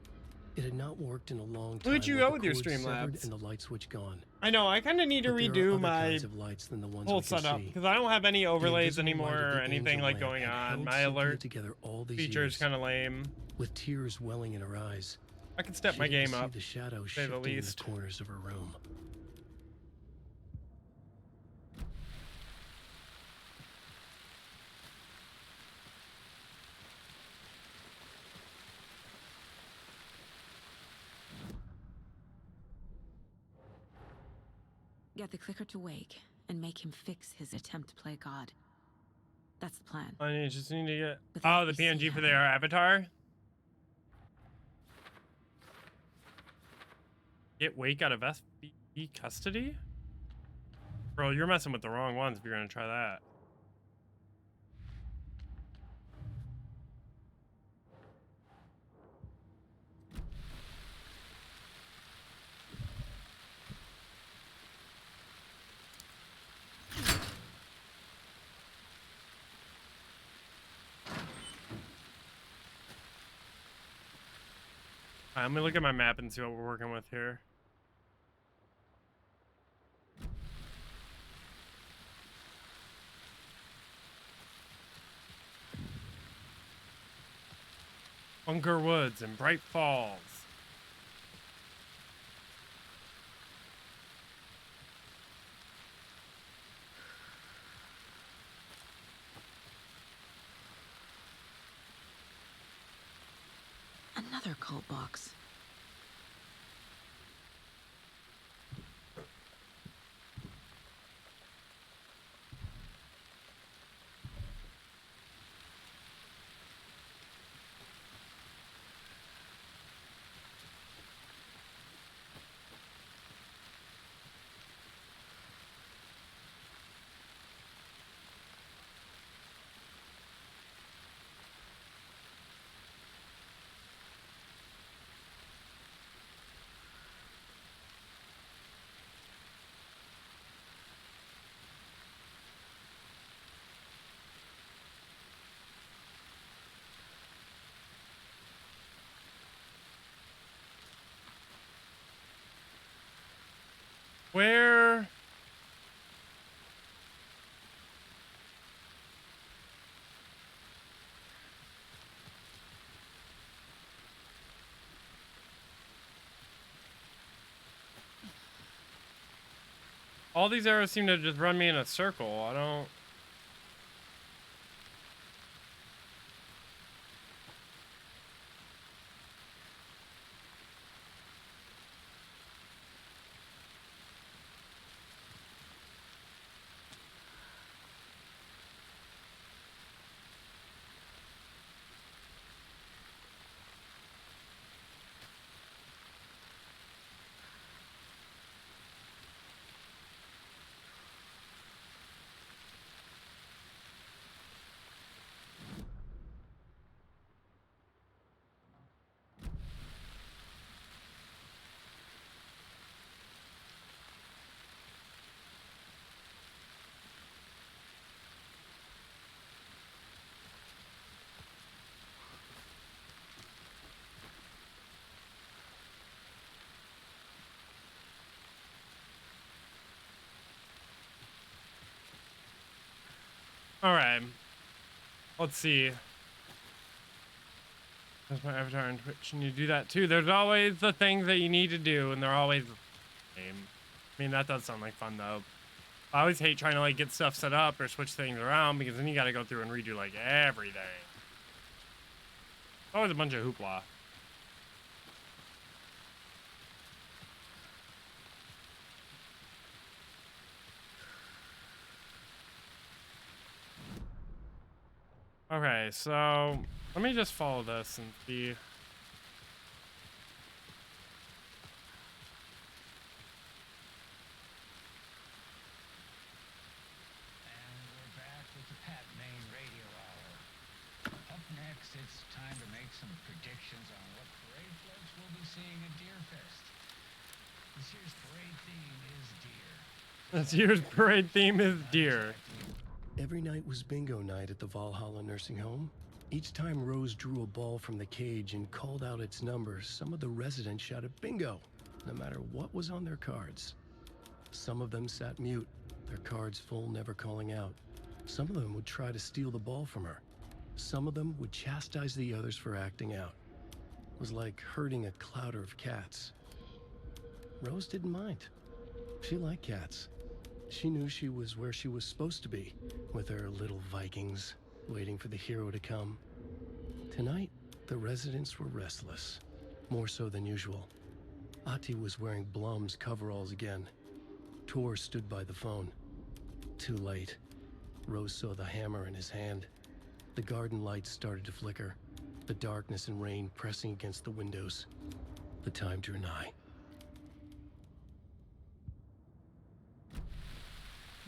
It had not worked in a long time. Where'd you with go the with your cord Streamlabs? severed and the light switch gone. I know, I kind of need to But there are redo other my kinds of lights than the ones whole we can setup see. because I don't have any The overlays invisible anymore light of or the anything angel like lamp going had on. held My Cynthia alert together all these feature's years. kind of lame. With tears welling in her eyes, I can step she my didn't game see up. the shadows say the shifting in least. the corners of her room. Get the clicker to wake and make him fix his attempt to play God. That's the plan. I just need to get Without the me PNG seeing for him. their avatar. Get Wake out of SBE custody? Bro, you're messing with the wrong ones if you're gonna try that. Let me look at my map and see what we're working with here. Bunker Woods and Bright Falls. Another cult box. Where? All these arrows seem to just run me in a circle. I don't... All right. Let's see. There's my avatar on Twitch, and you do that too. There's always the things that you need to do, and they're always the same. I mean, that does sound like fun, though. I always hate trying to, like, get stuff set up or switch things around, because then you gotta go through and redo, like, everything. Always a bunch of hoopla. Okay, so let me just follow this and see. And we're back with the Pat Main Radio Hour. Up next, it's time to make some predictions on what parade floats we'll be seeing at Deerfest. This year's parade theme is deer. This year's parade theme is deer. Every night was bingo night at the Valhalla nursing home. Each time Rose drew a ball from the cage and called out its number, some of the residents shouted bingo, no matter what was on their cards. Some of them sat mute, their cards full, never calling out. Some of them would try to steal the ball from her. Some of them would chastise the others for acting out. It was like herding a clouder of cats. Rose didn't mind. She liked cats. She knew she was where she was supposed to be, with her little Vikings, waiting for the hero to come. Tonight, the residents were restless, more so than usual. Ahti was wearing Blum's coveralls again. Tor stood by the phone. Too late. Rose saw the hammer in his hand. The garden lights started to flicker, the darkness and rain pressing against the windows. The time drew nigh.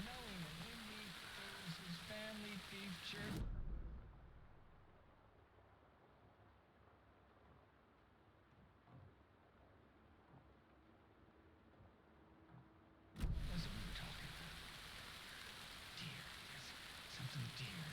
Knowing that Windy is his family feature. What was it we were talking about? Deer. Yes, something deer.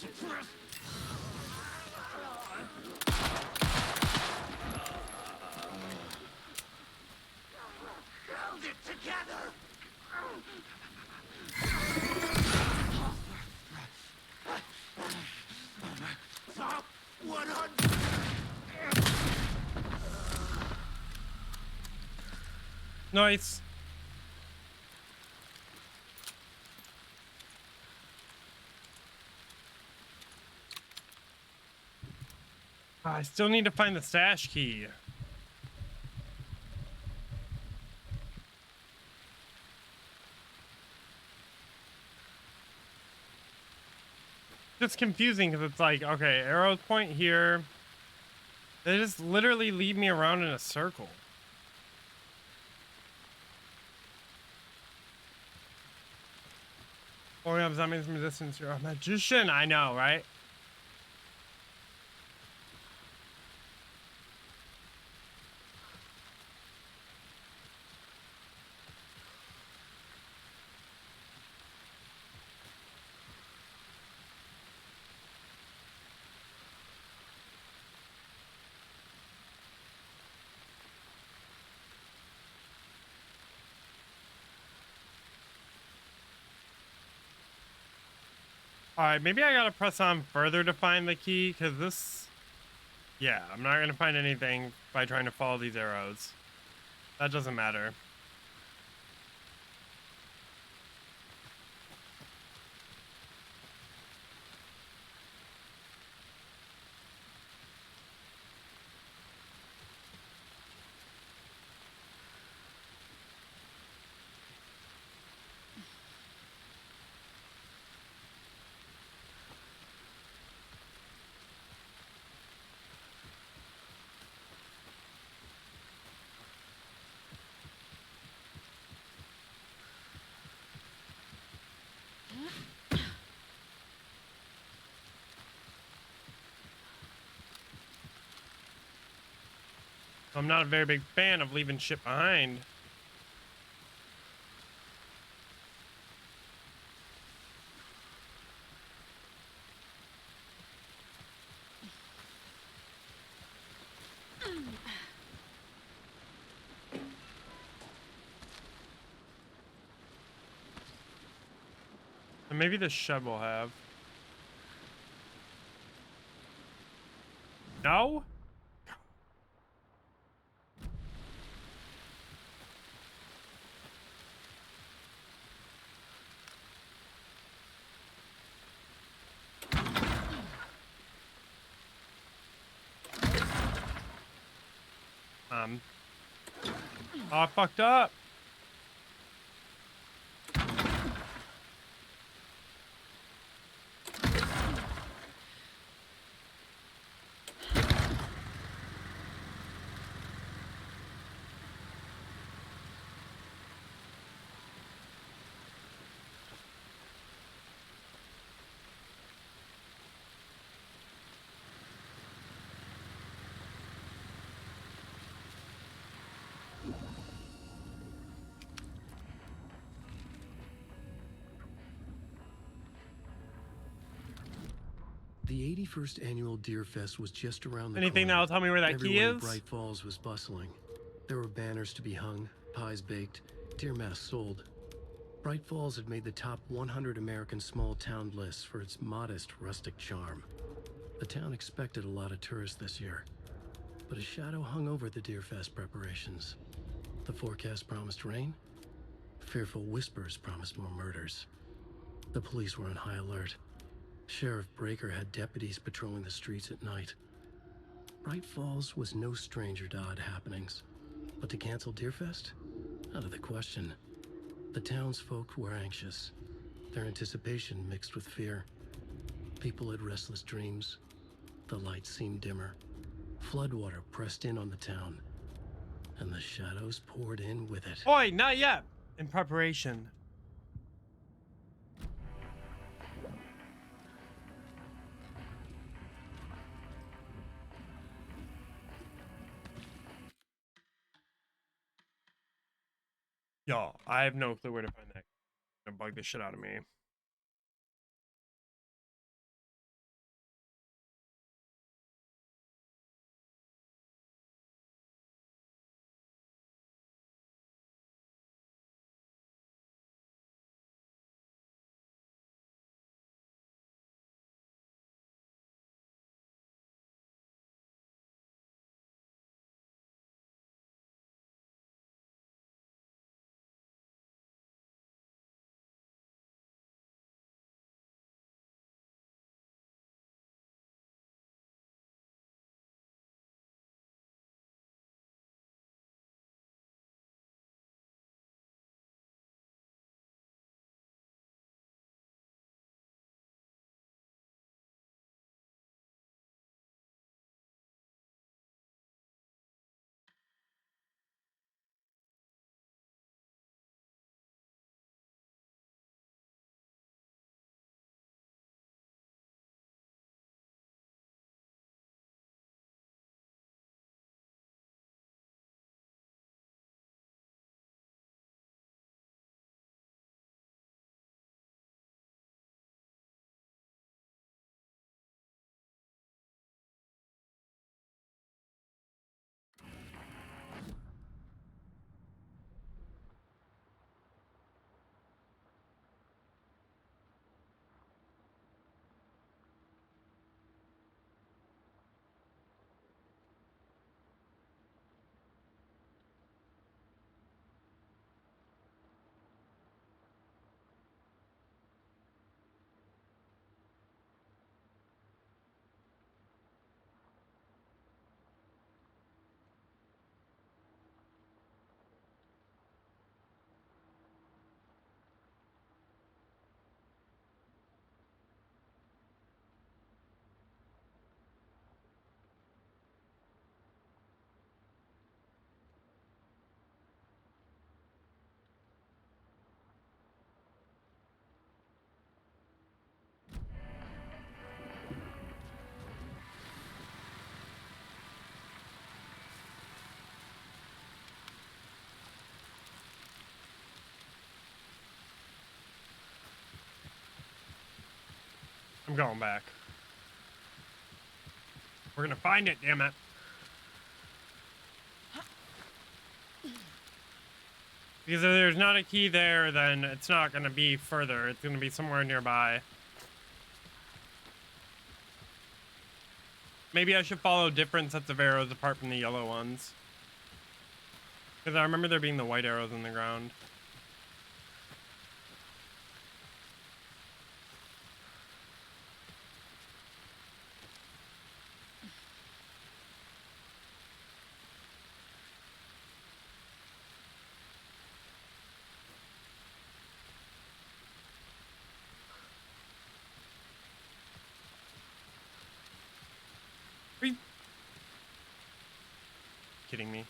Hold it together! Top 100! Nice. I still need to find the stash key. Just confusing because it's like, okay, arrows point here. They just literally lead me around in a circle. Oh yeah, that means resistance. You're a magician. I know, right? Alright, maybe I gotta press on further to find the key, because this... Yeah, I'm not gonna find anything by trying to follow these arrows. That doesn't matter. I'm not a very big fan of leaving shit behind. And maybe the shed will have. No? Oh, I fucked up. The 81st annual Deer Fest was just around the Anything corner. that'll tell me where that key Everyone in is? Bright Falls was bustling. There were banners to be hung, pies baked, deer masks sold. Bright Falls had made the top 100 American small town lists for its modest rustic charm. The town expected a lot of tourists this year, but a shadow hung over the Deer Fest preparations. The forecast promised rain. Fearful whispers promised more murders. The police were on high alert. Sheriff Breaker had deputies patrolling the streets at night. Bright Falls was no stranger to odd happenings, but to cancel Deerfest? Out of the question. The townsfolk were anxious, their anticipation mixed with fear. People had restless dreams. The lights seemed dimmer. Floodwater pressed in on the town, and the shadows poured in with it. Oi, not yet. In preparation. Yo, I have no clue where to find that. It's gonna bug the shit out of me. I'm going back. We're gonna find it, damn it. Because if there's not a key there, then it's not gonna be further. It's gonna be somewhere nearby. Maybe I should follow different sets of arrows apart from the yellow ones. Because I remember there being the white arrows in the ground. Are you kidding me?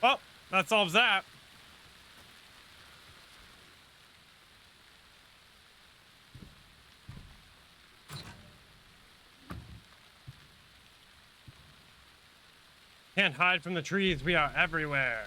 Well, that solves that. Can't hide from the trees. We are everywhere.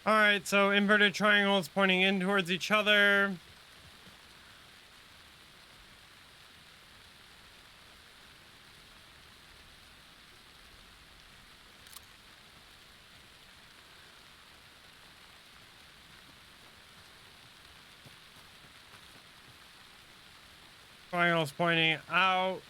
All right, so inverted triangles pointing in towards each other. Triangles pointing out.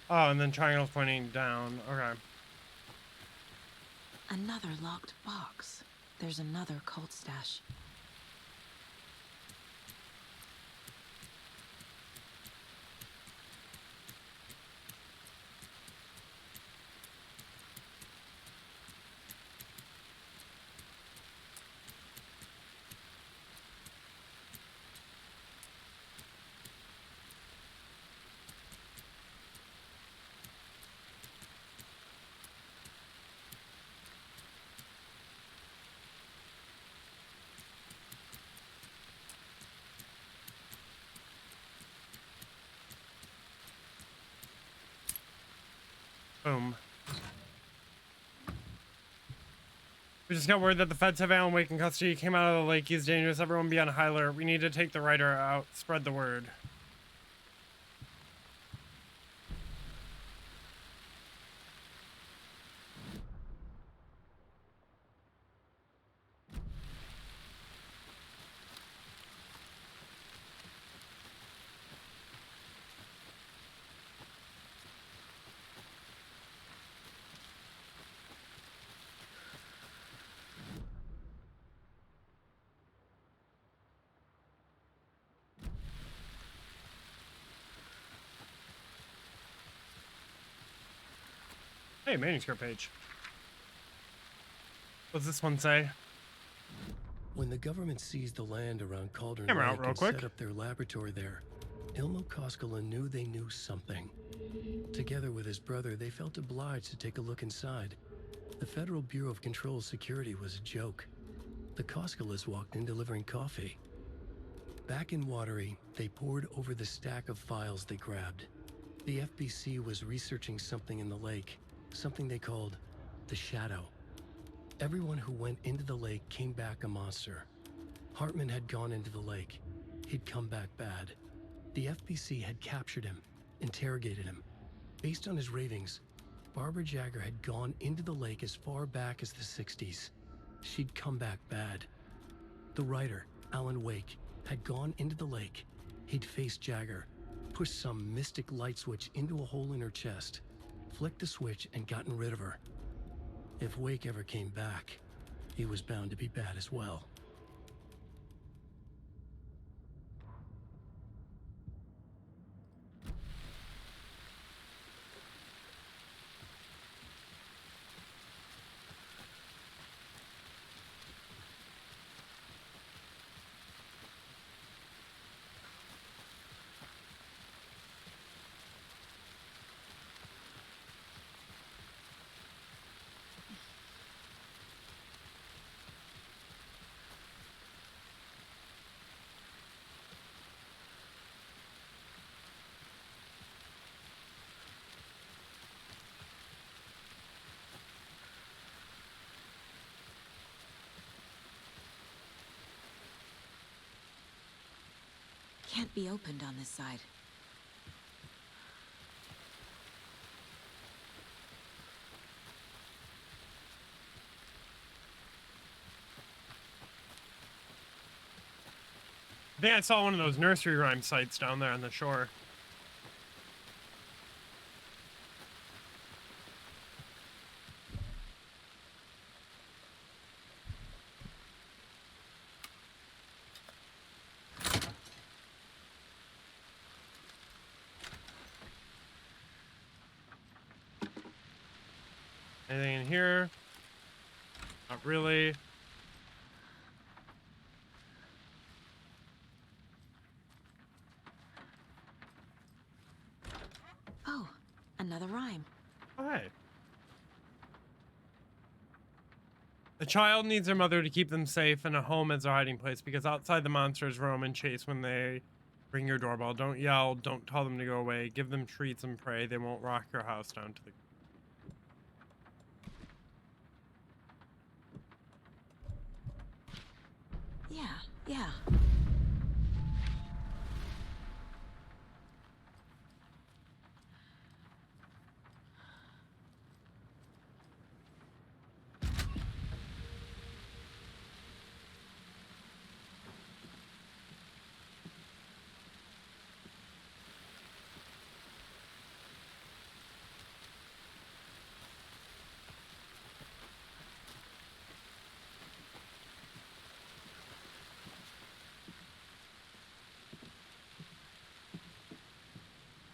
Oh, and then triangles pointing down. Okay. Another locked box. There's another cult stash. Boom. We just got word that the feds have Alan Wake in custody. He came out of the lake. He's dangerous. Everyone be on high alert. We need to take the writer out. Spread the word. Hey, manuscript page. What's this one say? When the government seized the land around Cauldron Camera out Lake real and quick. set up their laboratory there, Ilmo Koskela knew they knew something. Together with his brother, they felt obliged to take a look inside. The Federal Bureau of Control Security was a joke. The Koskelas walked in delivering coffee. Back in Watery, they pored over the stack of files they grabbed. The FBC was researching something in the lake, something they called the Shadow. Everyone who went into the lake came back a monster. Hartman had gone into the lake. He'd come back bad. The FBC had captured him, interrogated him. Based on his ravings, Barbara Jagger had gone into the lake as far back as the 60s. She'd come back bad. The writer, Alan Wake, had gone into the lake. He'd faced Jagger, pushed some mystic light switch into a hole in her chest, flicked the switch and gotten rid of her. If Wake ever came back, he was bound to be bad as well. Can't be opened on this side. I think I saw one of those nursery rhyme sites down there on the shore. Anything in here? Not really. Oh, another rhyme. Hi. The child needs their mother to keep them safe and a home as their hiding place because outside the monsters roam and chase when they ring your doorbell. Don't yell. Don't tell them to go away. Give them treats and pray. They won't rock your house down to the... Yeah.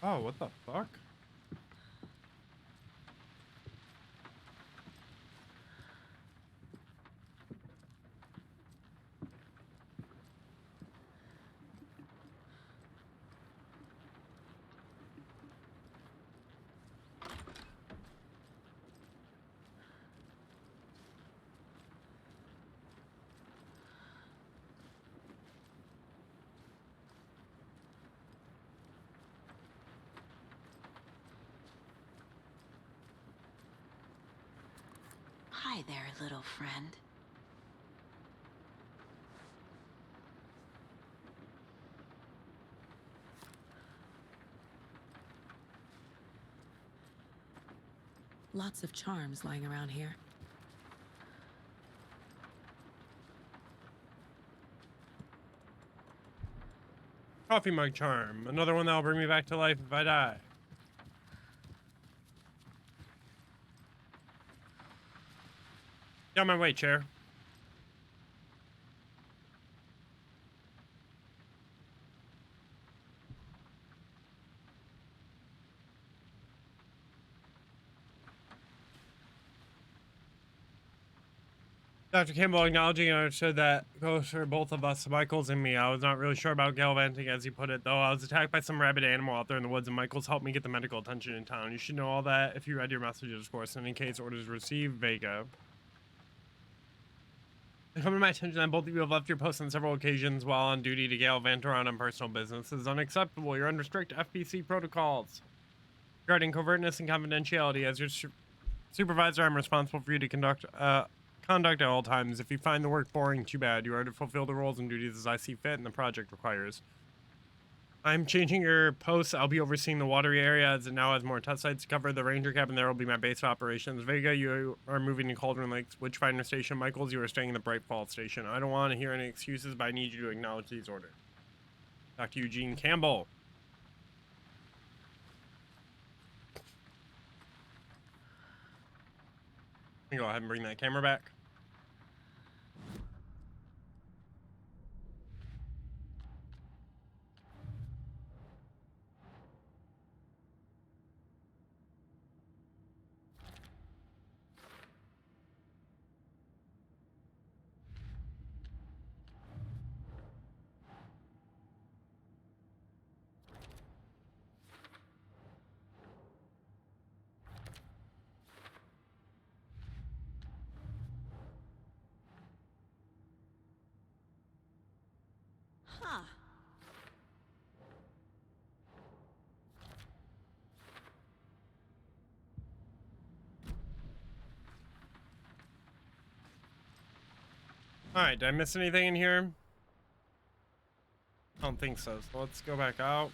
Oh, what the fuck? Hi there, little friend. Lots of charms lying around here. Coffee mug charm. Another one that'll bring me back to life if I die. Get on my way, chair. Dr. Campbell acknowledging and understood that goes for both of us, Michaels and me. I was not really sure about gallivanting, as he put it, though. I was attacked by some rabid animal out there in the woods, and Michaels helped me get the medical attention in town. You should know all that if you read your messages, of course. In any case, orders received, Vega. It come to my attention that both of you have left your posts on several occasions while on duty to gallivant around on personal business. This is unacceptable. You're under strict FBC protocols regarding covertness and confidentiality. As your supervisor, I'm responsible for you to conduct at all times. If you find the work boring, too bad. You are to fulfill the roles and duties as I see fit and the project requires. I'm changing your posts. I'll be overseeing the watery area as it now has more test sites to cover. The ranger cabin there will be my base of operations. Vega, you are moving to Cauldron Lakes Witchfinder Station. Michaels, you are staying in the Bright Falls Station. I don't want to hear any excuses, but I need you to acknowledge these orders. Dr. Eugene Campbell. Go ahead and bring that camera back. Huh. Alright, did I miss anything in here? I don't think so. So let's go back out.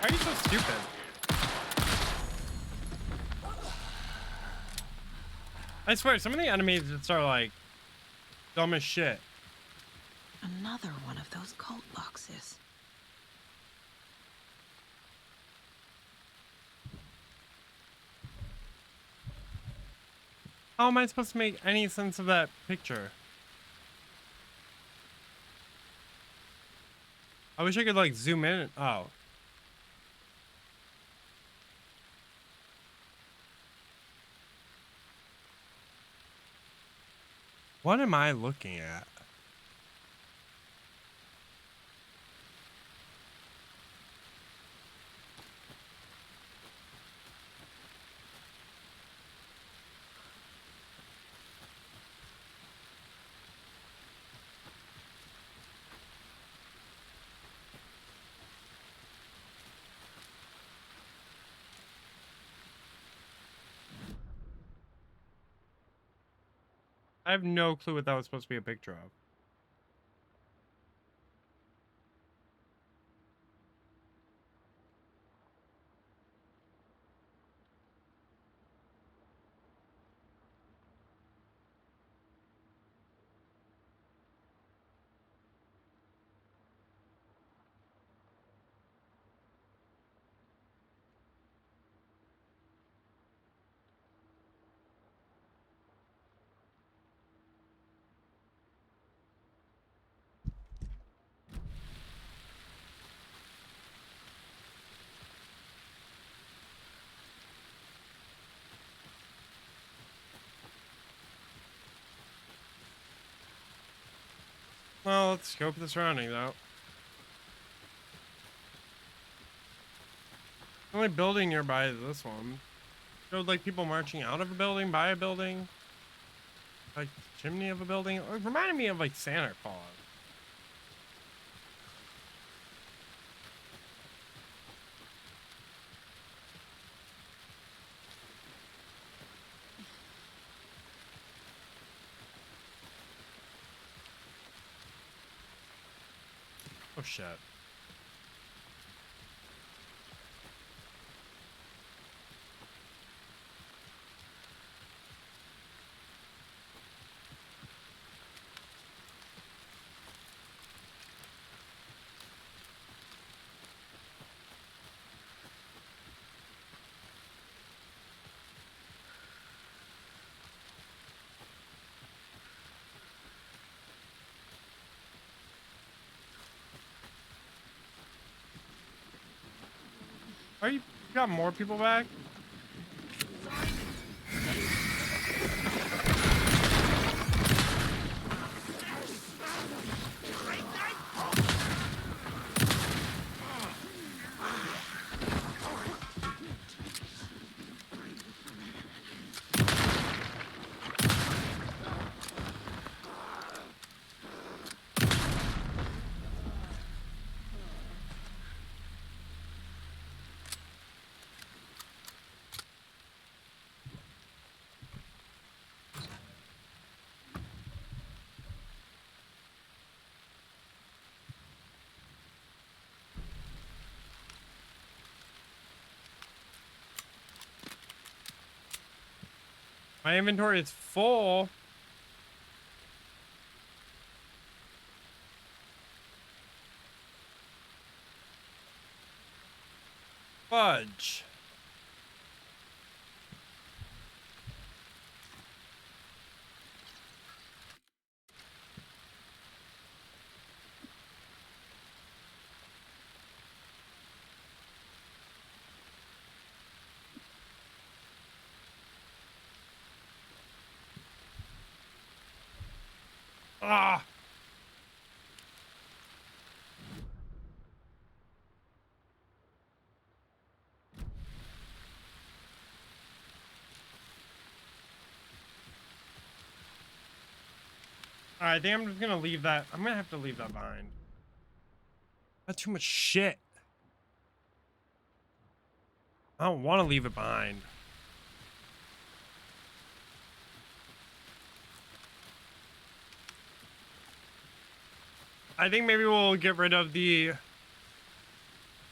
Why are you so stupid? I swear, some of the enemies just are like dumb as shit. Another one of those cult boxes. How am I supposed to make any sense of that picture? I wish I could like zoom in. Oh. What am I looking at? I have no clue what that was supposed to be a picture of. Well, let's scope the surroundings out. The only building nearby is this one. Showed like people marching out of a building, by a building, like chimney of a building. It reminded me of like Santa Claus. Oh shit. Are you got more people back? My inventory is full. Fudge. Ah. Alright, I think I'm just gonna leave that. I'm gonna have to leave that behind. That's too much shit. I don't want to leave it behind. I think maybe we'll get rid of a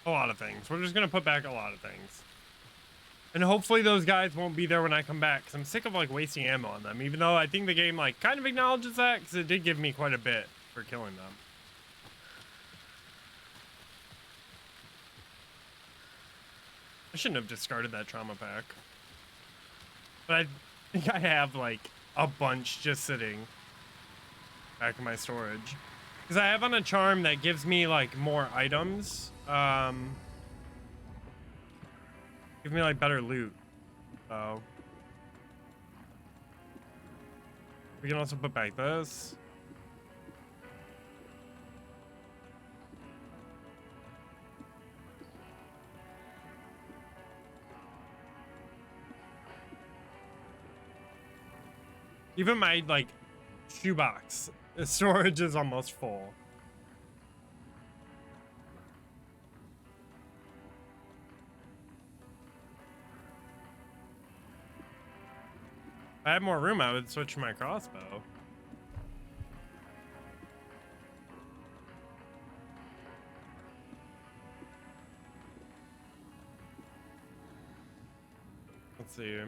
lot of things. We're just gonna put back a lot of things. And hopefully those guys won't be there when I come back, because I'm sick of like wasting ammo on them, even though I think the game like kind of acknowledges that, because it did give me quite a bit for killing them. I shouldn't have discarded that trauma pack. But I think I have like a bunch just sitting back in my storage. Because I have on a charm that gives me like more items. Give me like better loot. So we can also put back this. Even my like shoebox, the storage is almost full. If I had more room, I would switch my crossbow. Let's see.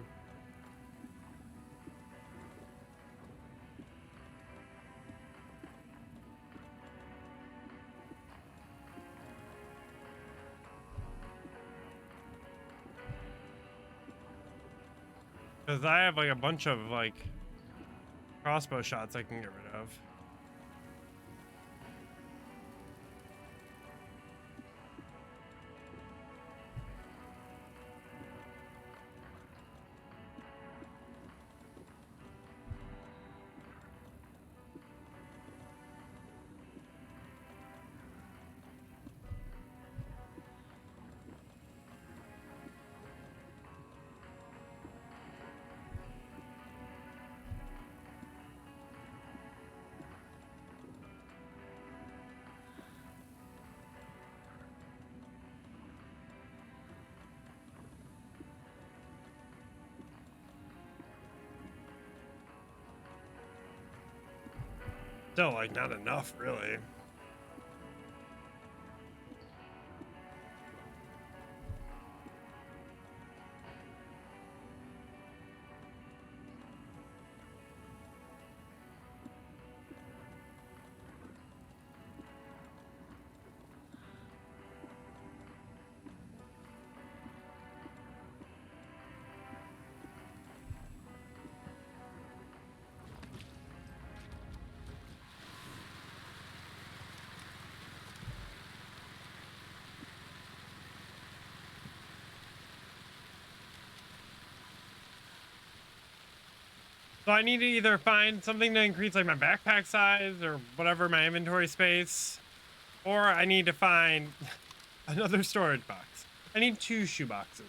Because I have like a bunch of like crossbow shots I can get rid of. Still, like, not enough, really. So I need to either find something to increase like my backpack size or whatever, my inventory space, or I need to find another storage box. I need 2 shoe boxes.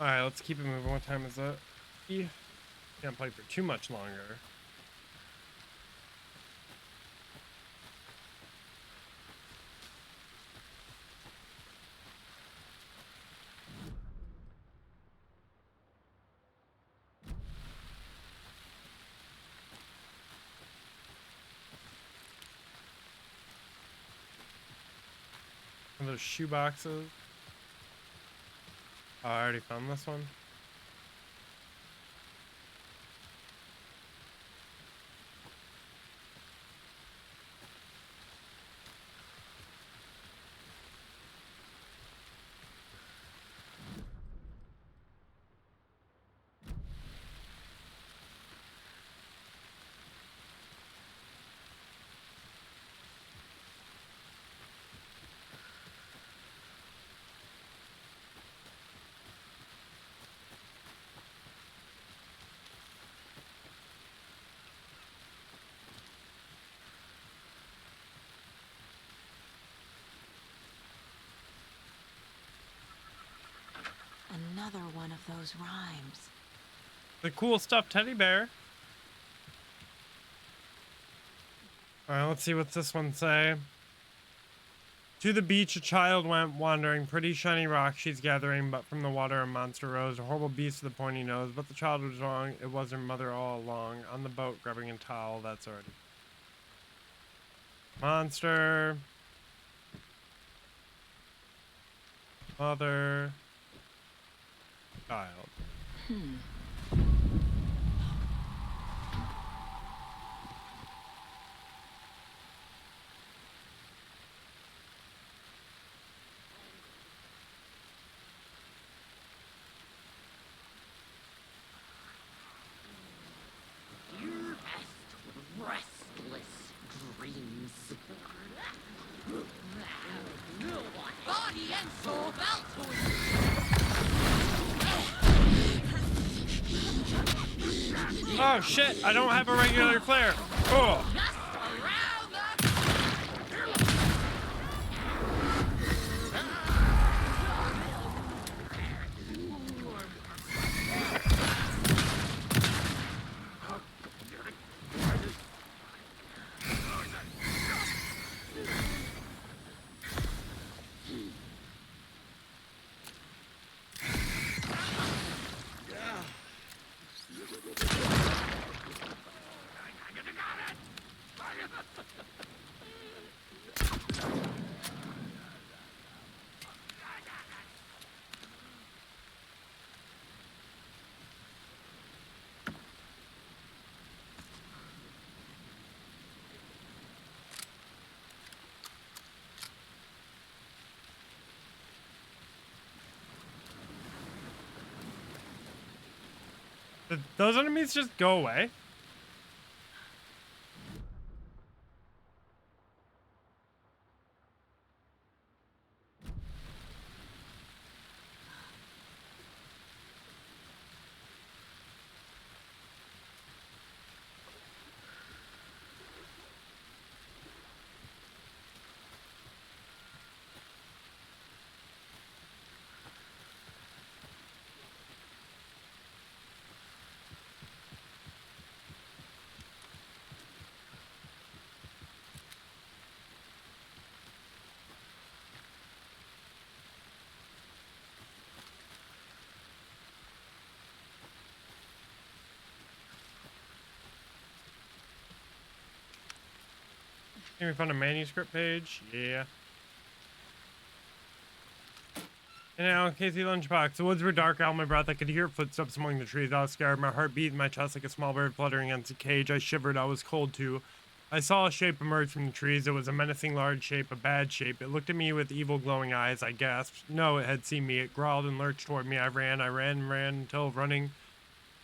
All right, let's keep it moving. What time is it? Can't play for too much longer. And those shoe boxes. Oh, I already found this one. Another one of those rhymes. The cool stuffed teddy bear. All right, let's see what's this one say. To the beach a child went wandering, pretty shiny rocks she's gathering, but from the water a monster rose, a horrible beast with a pointy nose, but the child was wrong, it was her mother all along, on the boat grabbing a towel, that's already. Monster. Mother. Child. Oh shit, I don't have a regular flare. Oh. Did those enemies just go away? Can we find a manuscript page? Yeah. And now, Casey Lunchbox. The woods were dark. Out of my breath, I could hear footsteps among the trees. I was scared. My heart beat in my chest like a small bird fluttering against a cage. I shivered. I was cold too. I saw a shape emerge from the trees. It was a menacing large shape, a bad shape. It looked at me with evil glowing eyes. I gasped. No, it had seen me. It growled and lurched toward me. I ran until running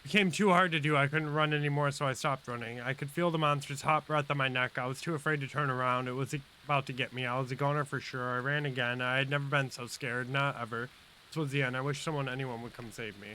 became too hard to do. I couldn't run anymore, so I stopped running. I could feel the monster's hot breath on my neck. I was too afraid to turn around. It was about to get me. I was a goner for sure. I ran again. I had never been so scared. Not ever. This was the end. I wish anyone would come save me.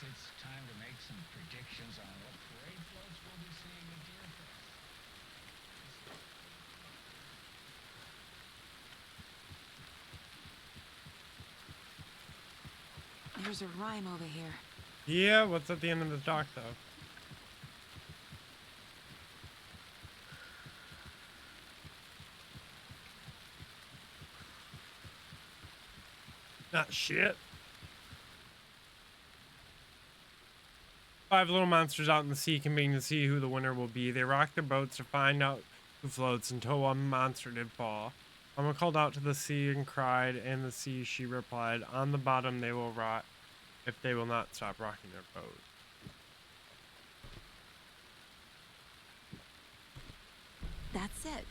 It's time to make some predictions on what parade floats we'll be seeing at Deerfest. There's a rhyme over here. Yeah, what's at the end of the dock, though? Not shit. 5 little monsters out in the sea convening to see who the winner will be. They rocked their boats to find out who floats until one monster did fall. Mama called out to the sea and cried, and the sea, she replied, on the bottom they will rot if they will not stop rocking their boat. That's it.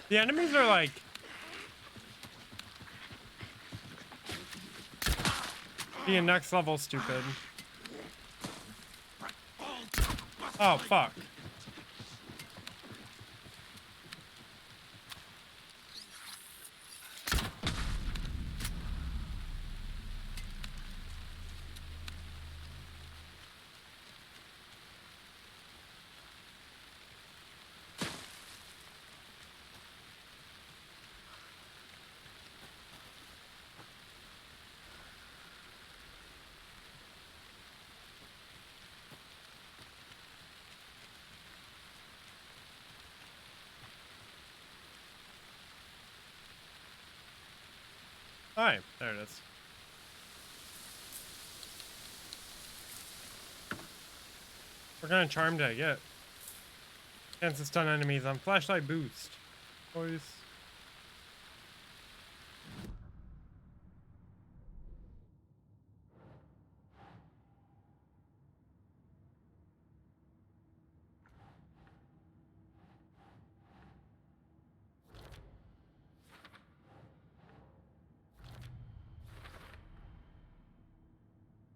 The enemies are like being next level stupid. Oh fuck. Alright, there it is. What kind of charm did I get? Chance to stun enemies on flashlight boost. Boys.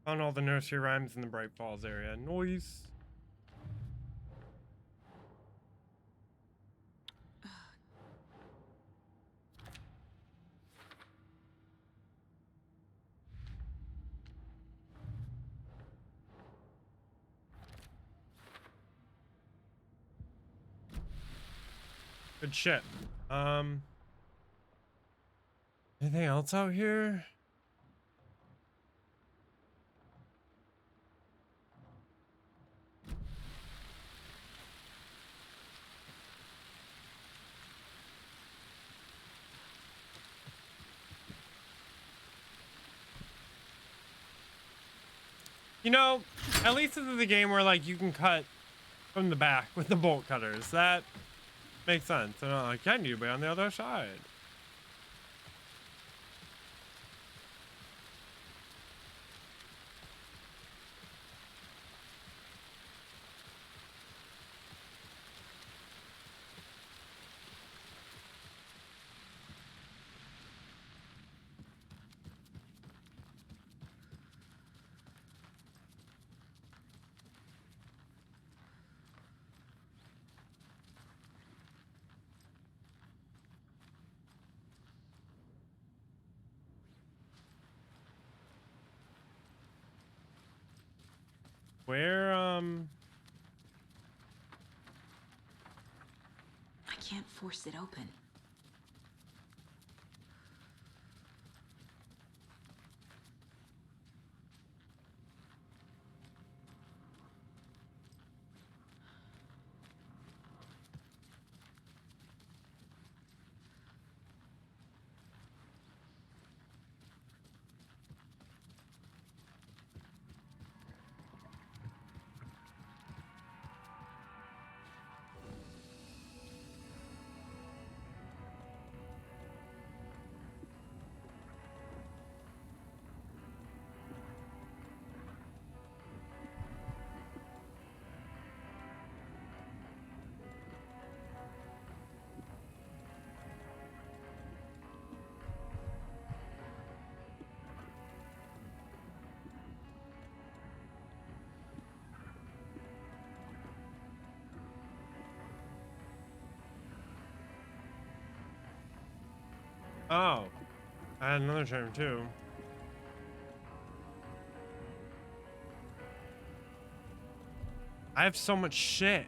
Found all the nursery rhymes in the Bright Falls area. Noise. Good shit. Anything else out here? You know, at least this is a game where like you can cut from the back with the bolt cutters. That makes sense. And I can you be on the other side. Where, I can't force it open. oh, I had another term too. I have so much shit.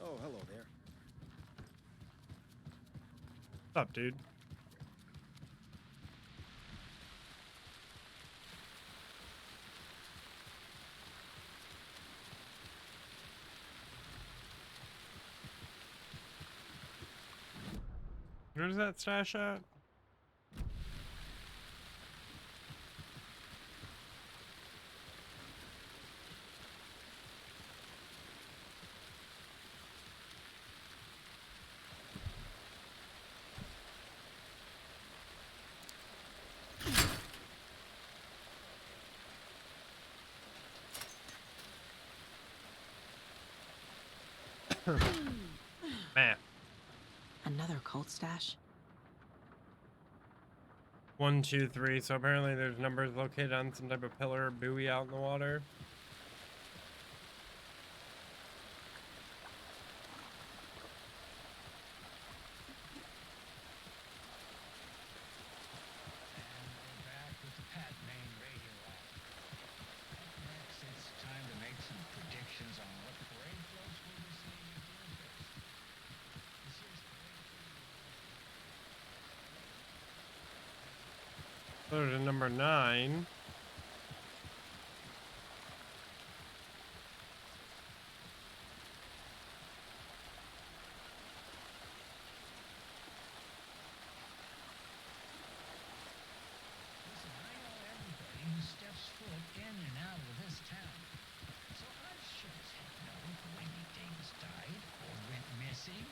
Oh, hello there. What's up, dude? Where's that stash at? Man. Another cult stash? 1, 2, 3. So apparently there's numbers located on some type of pillar or buoy out in the water. Back with the Pat Main radio app. Next, it's time to make some predictions on what parade floats we'll be seeing at Doomfist. This year's parade. Go to number 9. Listen, I know everybody who steps foot in and out of this town. So I sure as heck know if Wendy Davis died or went missing.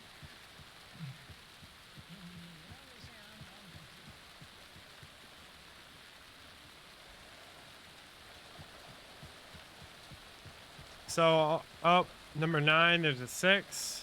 So up number 9, there's a 6.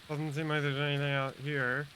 Doesn't seem like there's anything out here.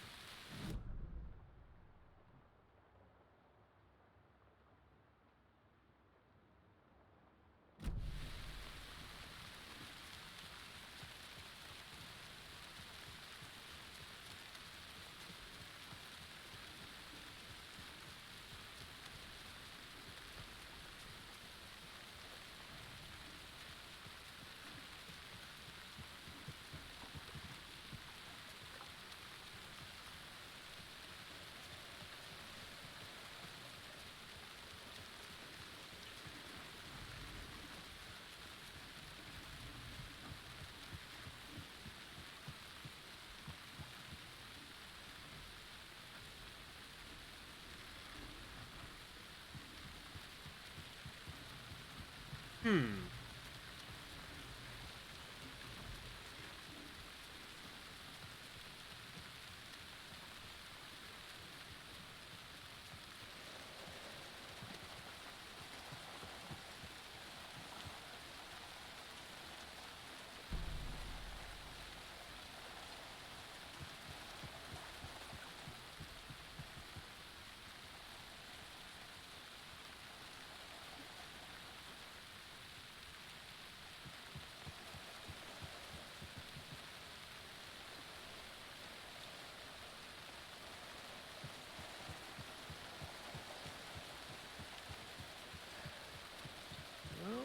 Well,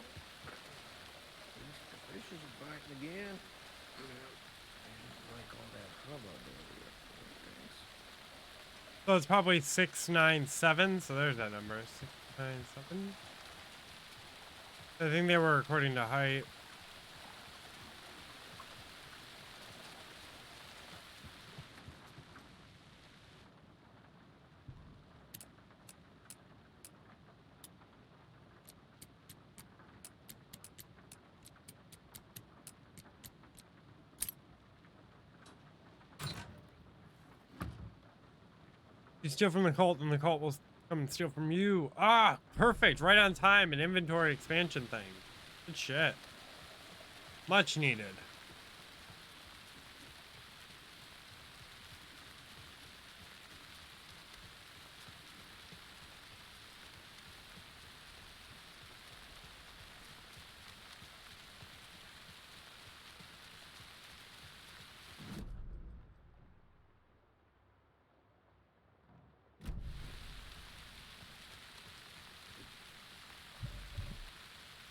the fishes are biting again. Like all that hubbub earlier. Thanks. So it's probably 697. So there's that number, 697. I think they were according to height. You steal from the cult, and the cult will Come and steal from you. Ah, perfect. Right on time. An inventory expansion thing. Good shit. Much needed.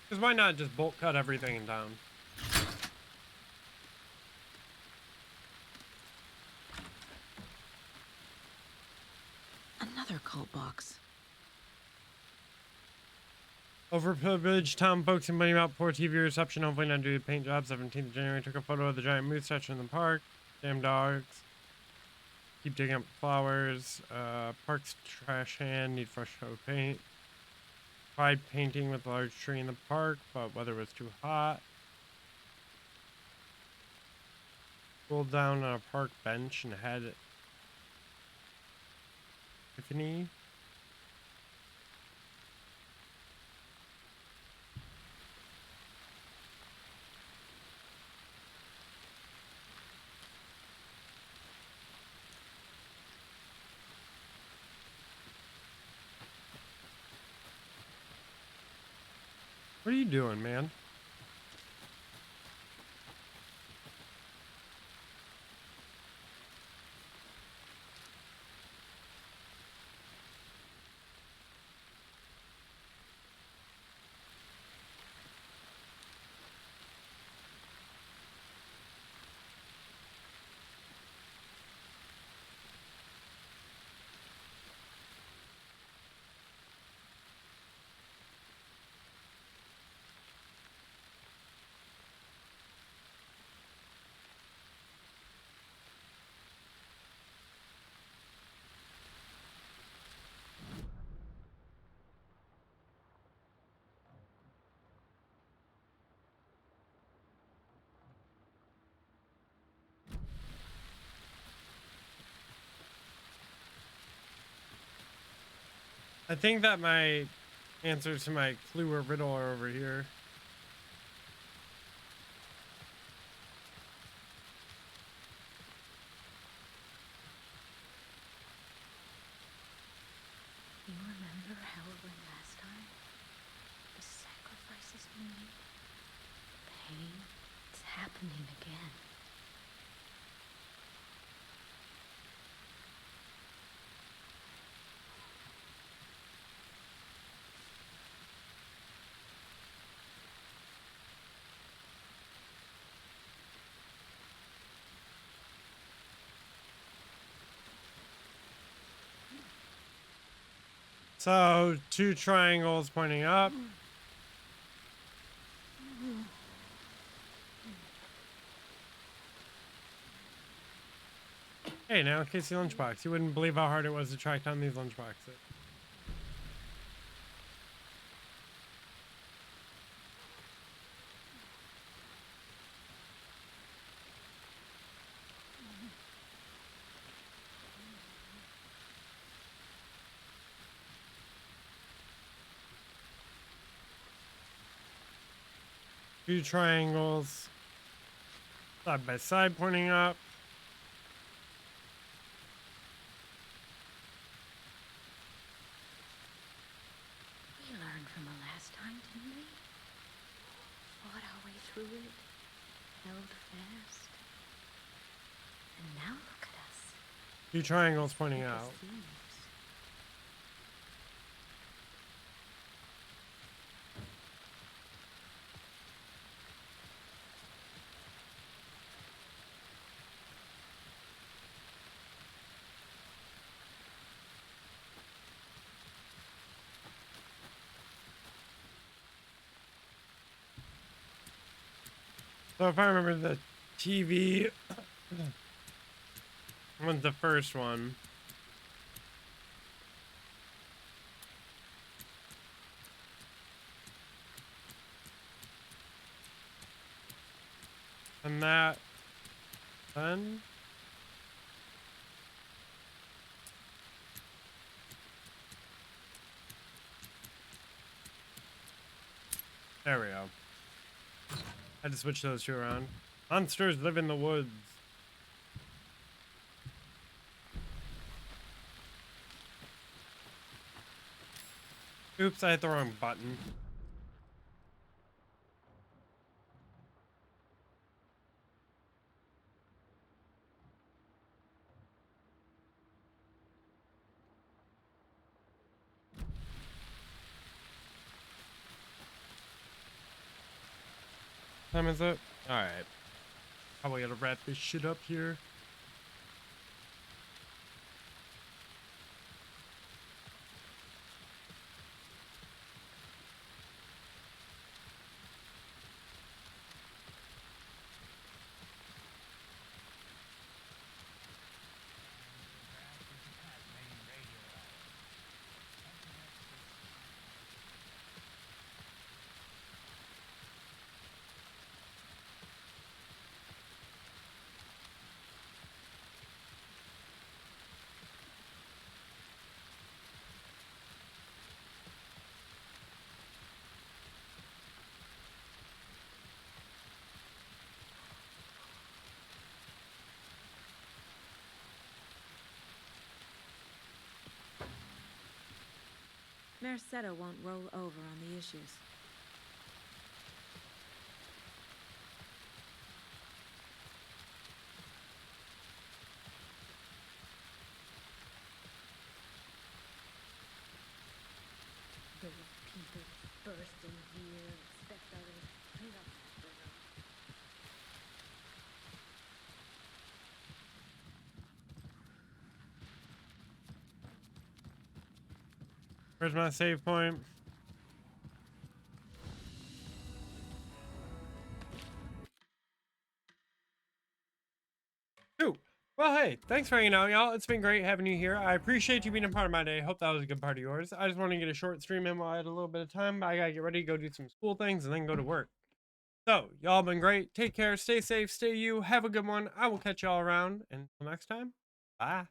Because why not just bolt cut everything in town? Another cult box. Overprivileged town folks complaining about poor TV reception, hopefully not due to paint jobs. 17th of January took a photo of the giant moose statue in the park. Damn dogs. Keep digging up flowers. Park's trash can. Need fresh coat of paint. Tried painting with a large tree in the park, but weather was too hot. Pulled down on a park bench and had Tiffany. What are you doing, man? I think that my answer to my clue or riddle are over here. You remember how it went last time? The sacrifices we made? Pain? It's happening again. So, two triangles pointing up. Hey, now Casey Lunchbox. You wouldn't believe how hard it was to track down these lunchboxes. Two triangles side by side pointing up. We learned from the last time, didn't we? Fought our way through it, held fast. And now look at us. Two triangles pointing Thick as out. thieves. So if I remember, the TV was the first one. And that then There we go. Had to switch those two around. Monsters live in the woods. Oops, I hit the wrong button. Time is it? Alright. Probably gotta wrap this shit up here. Merceda won't roll over on the issues. There were people bursting here, expect others. Clean up after them. Where's my save point? Ooh. Well, hey, thanks for hanging out, y'all. It's been great having you here. I appreciate you being a part of my day. Hope that was a good part of yours. I just want to get a short stream in while I had a little bit of time. I gotta get ready to go do some school things and then go to work. So, y'all been great. Take care. Stay safe. Stay you. Have a good one. I will catch y'all around. And until next time, bye.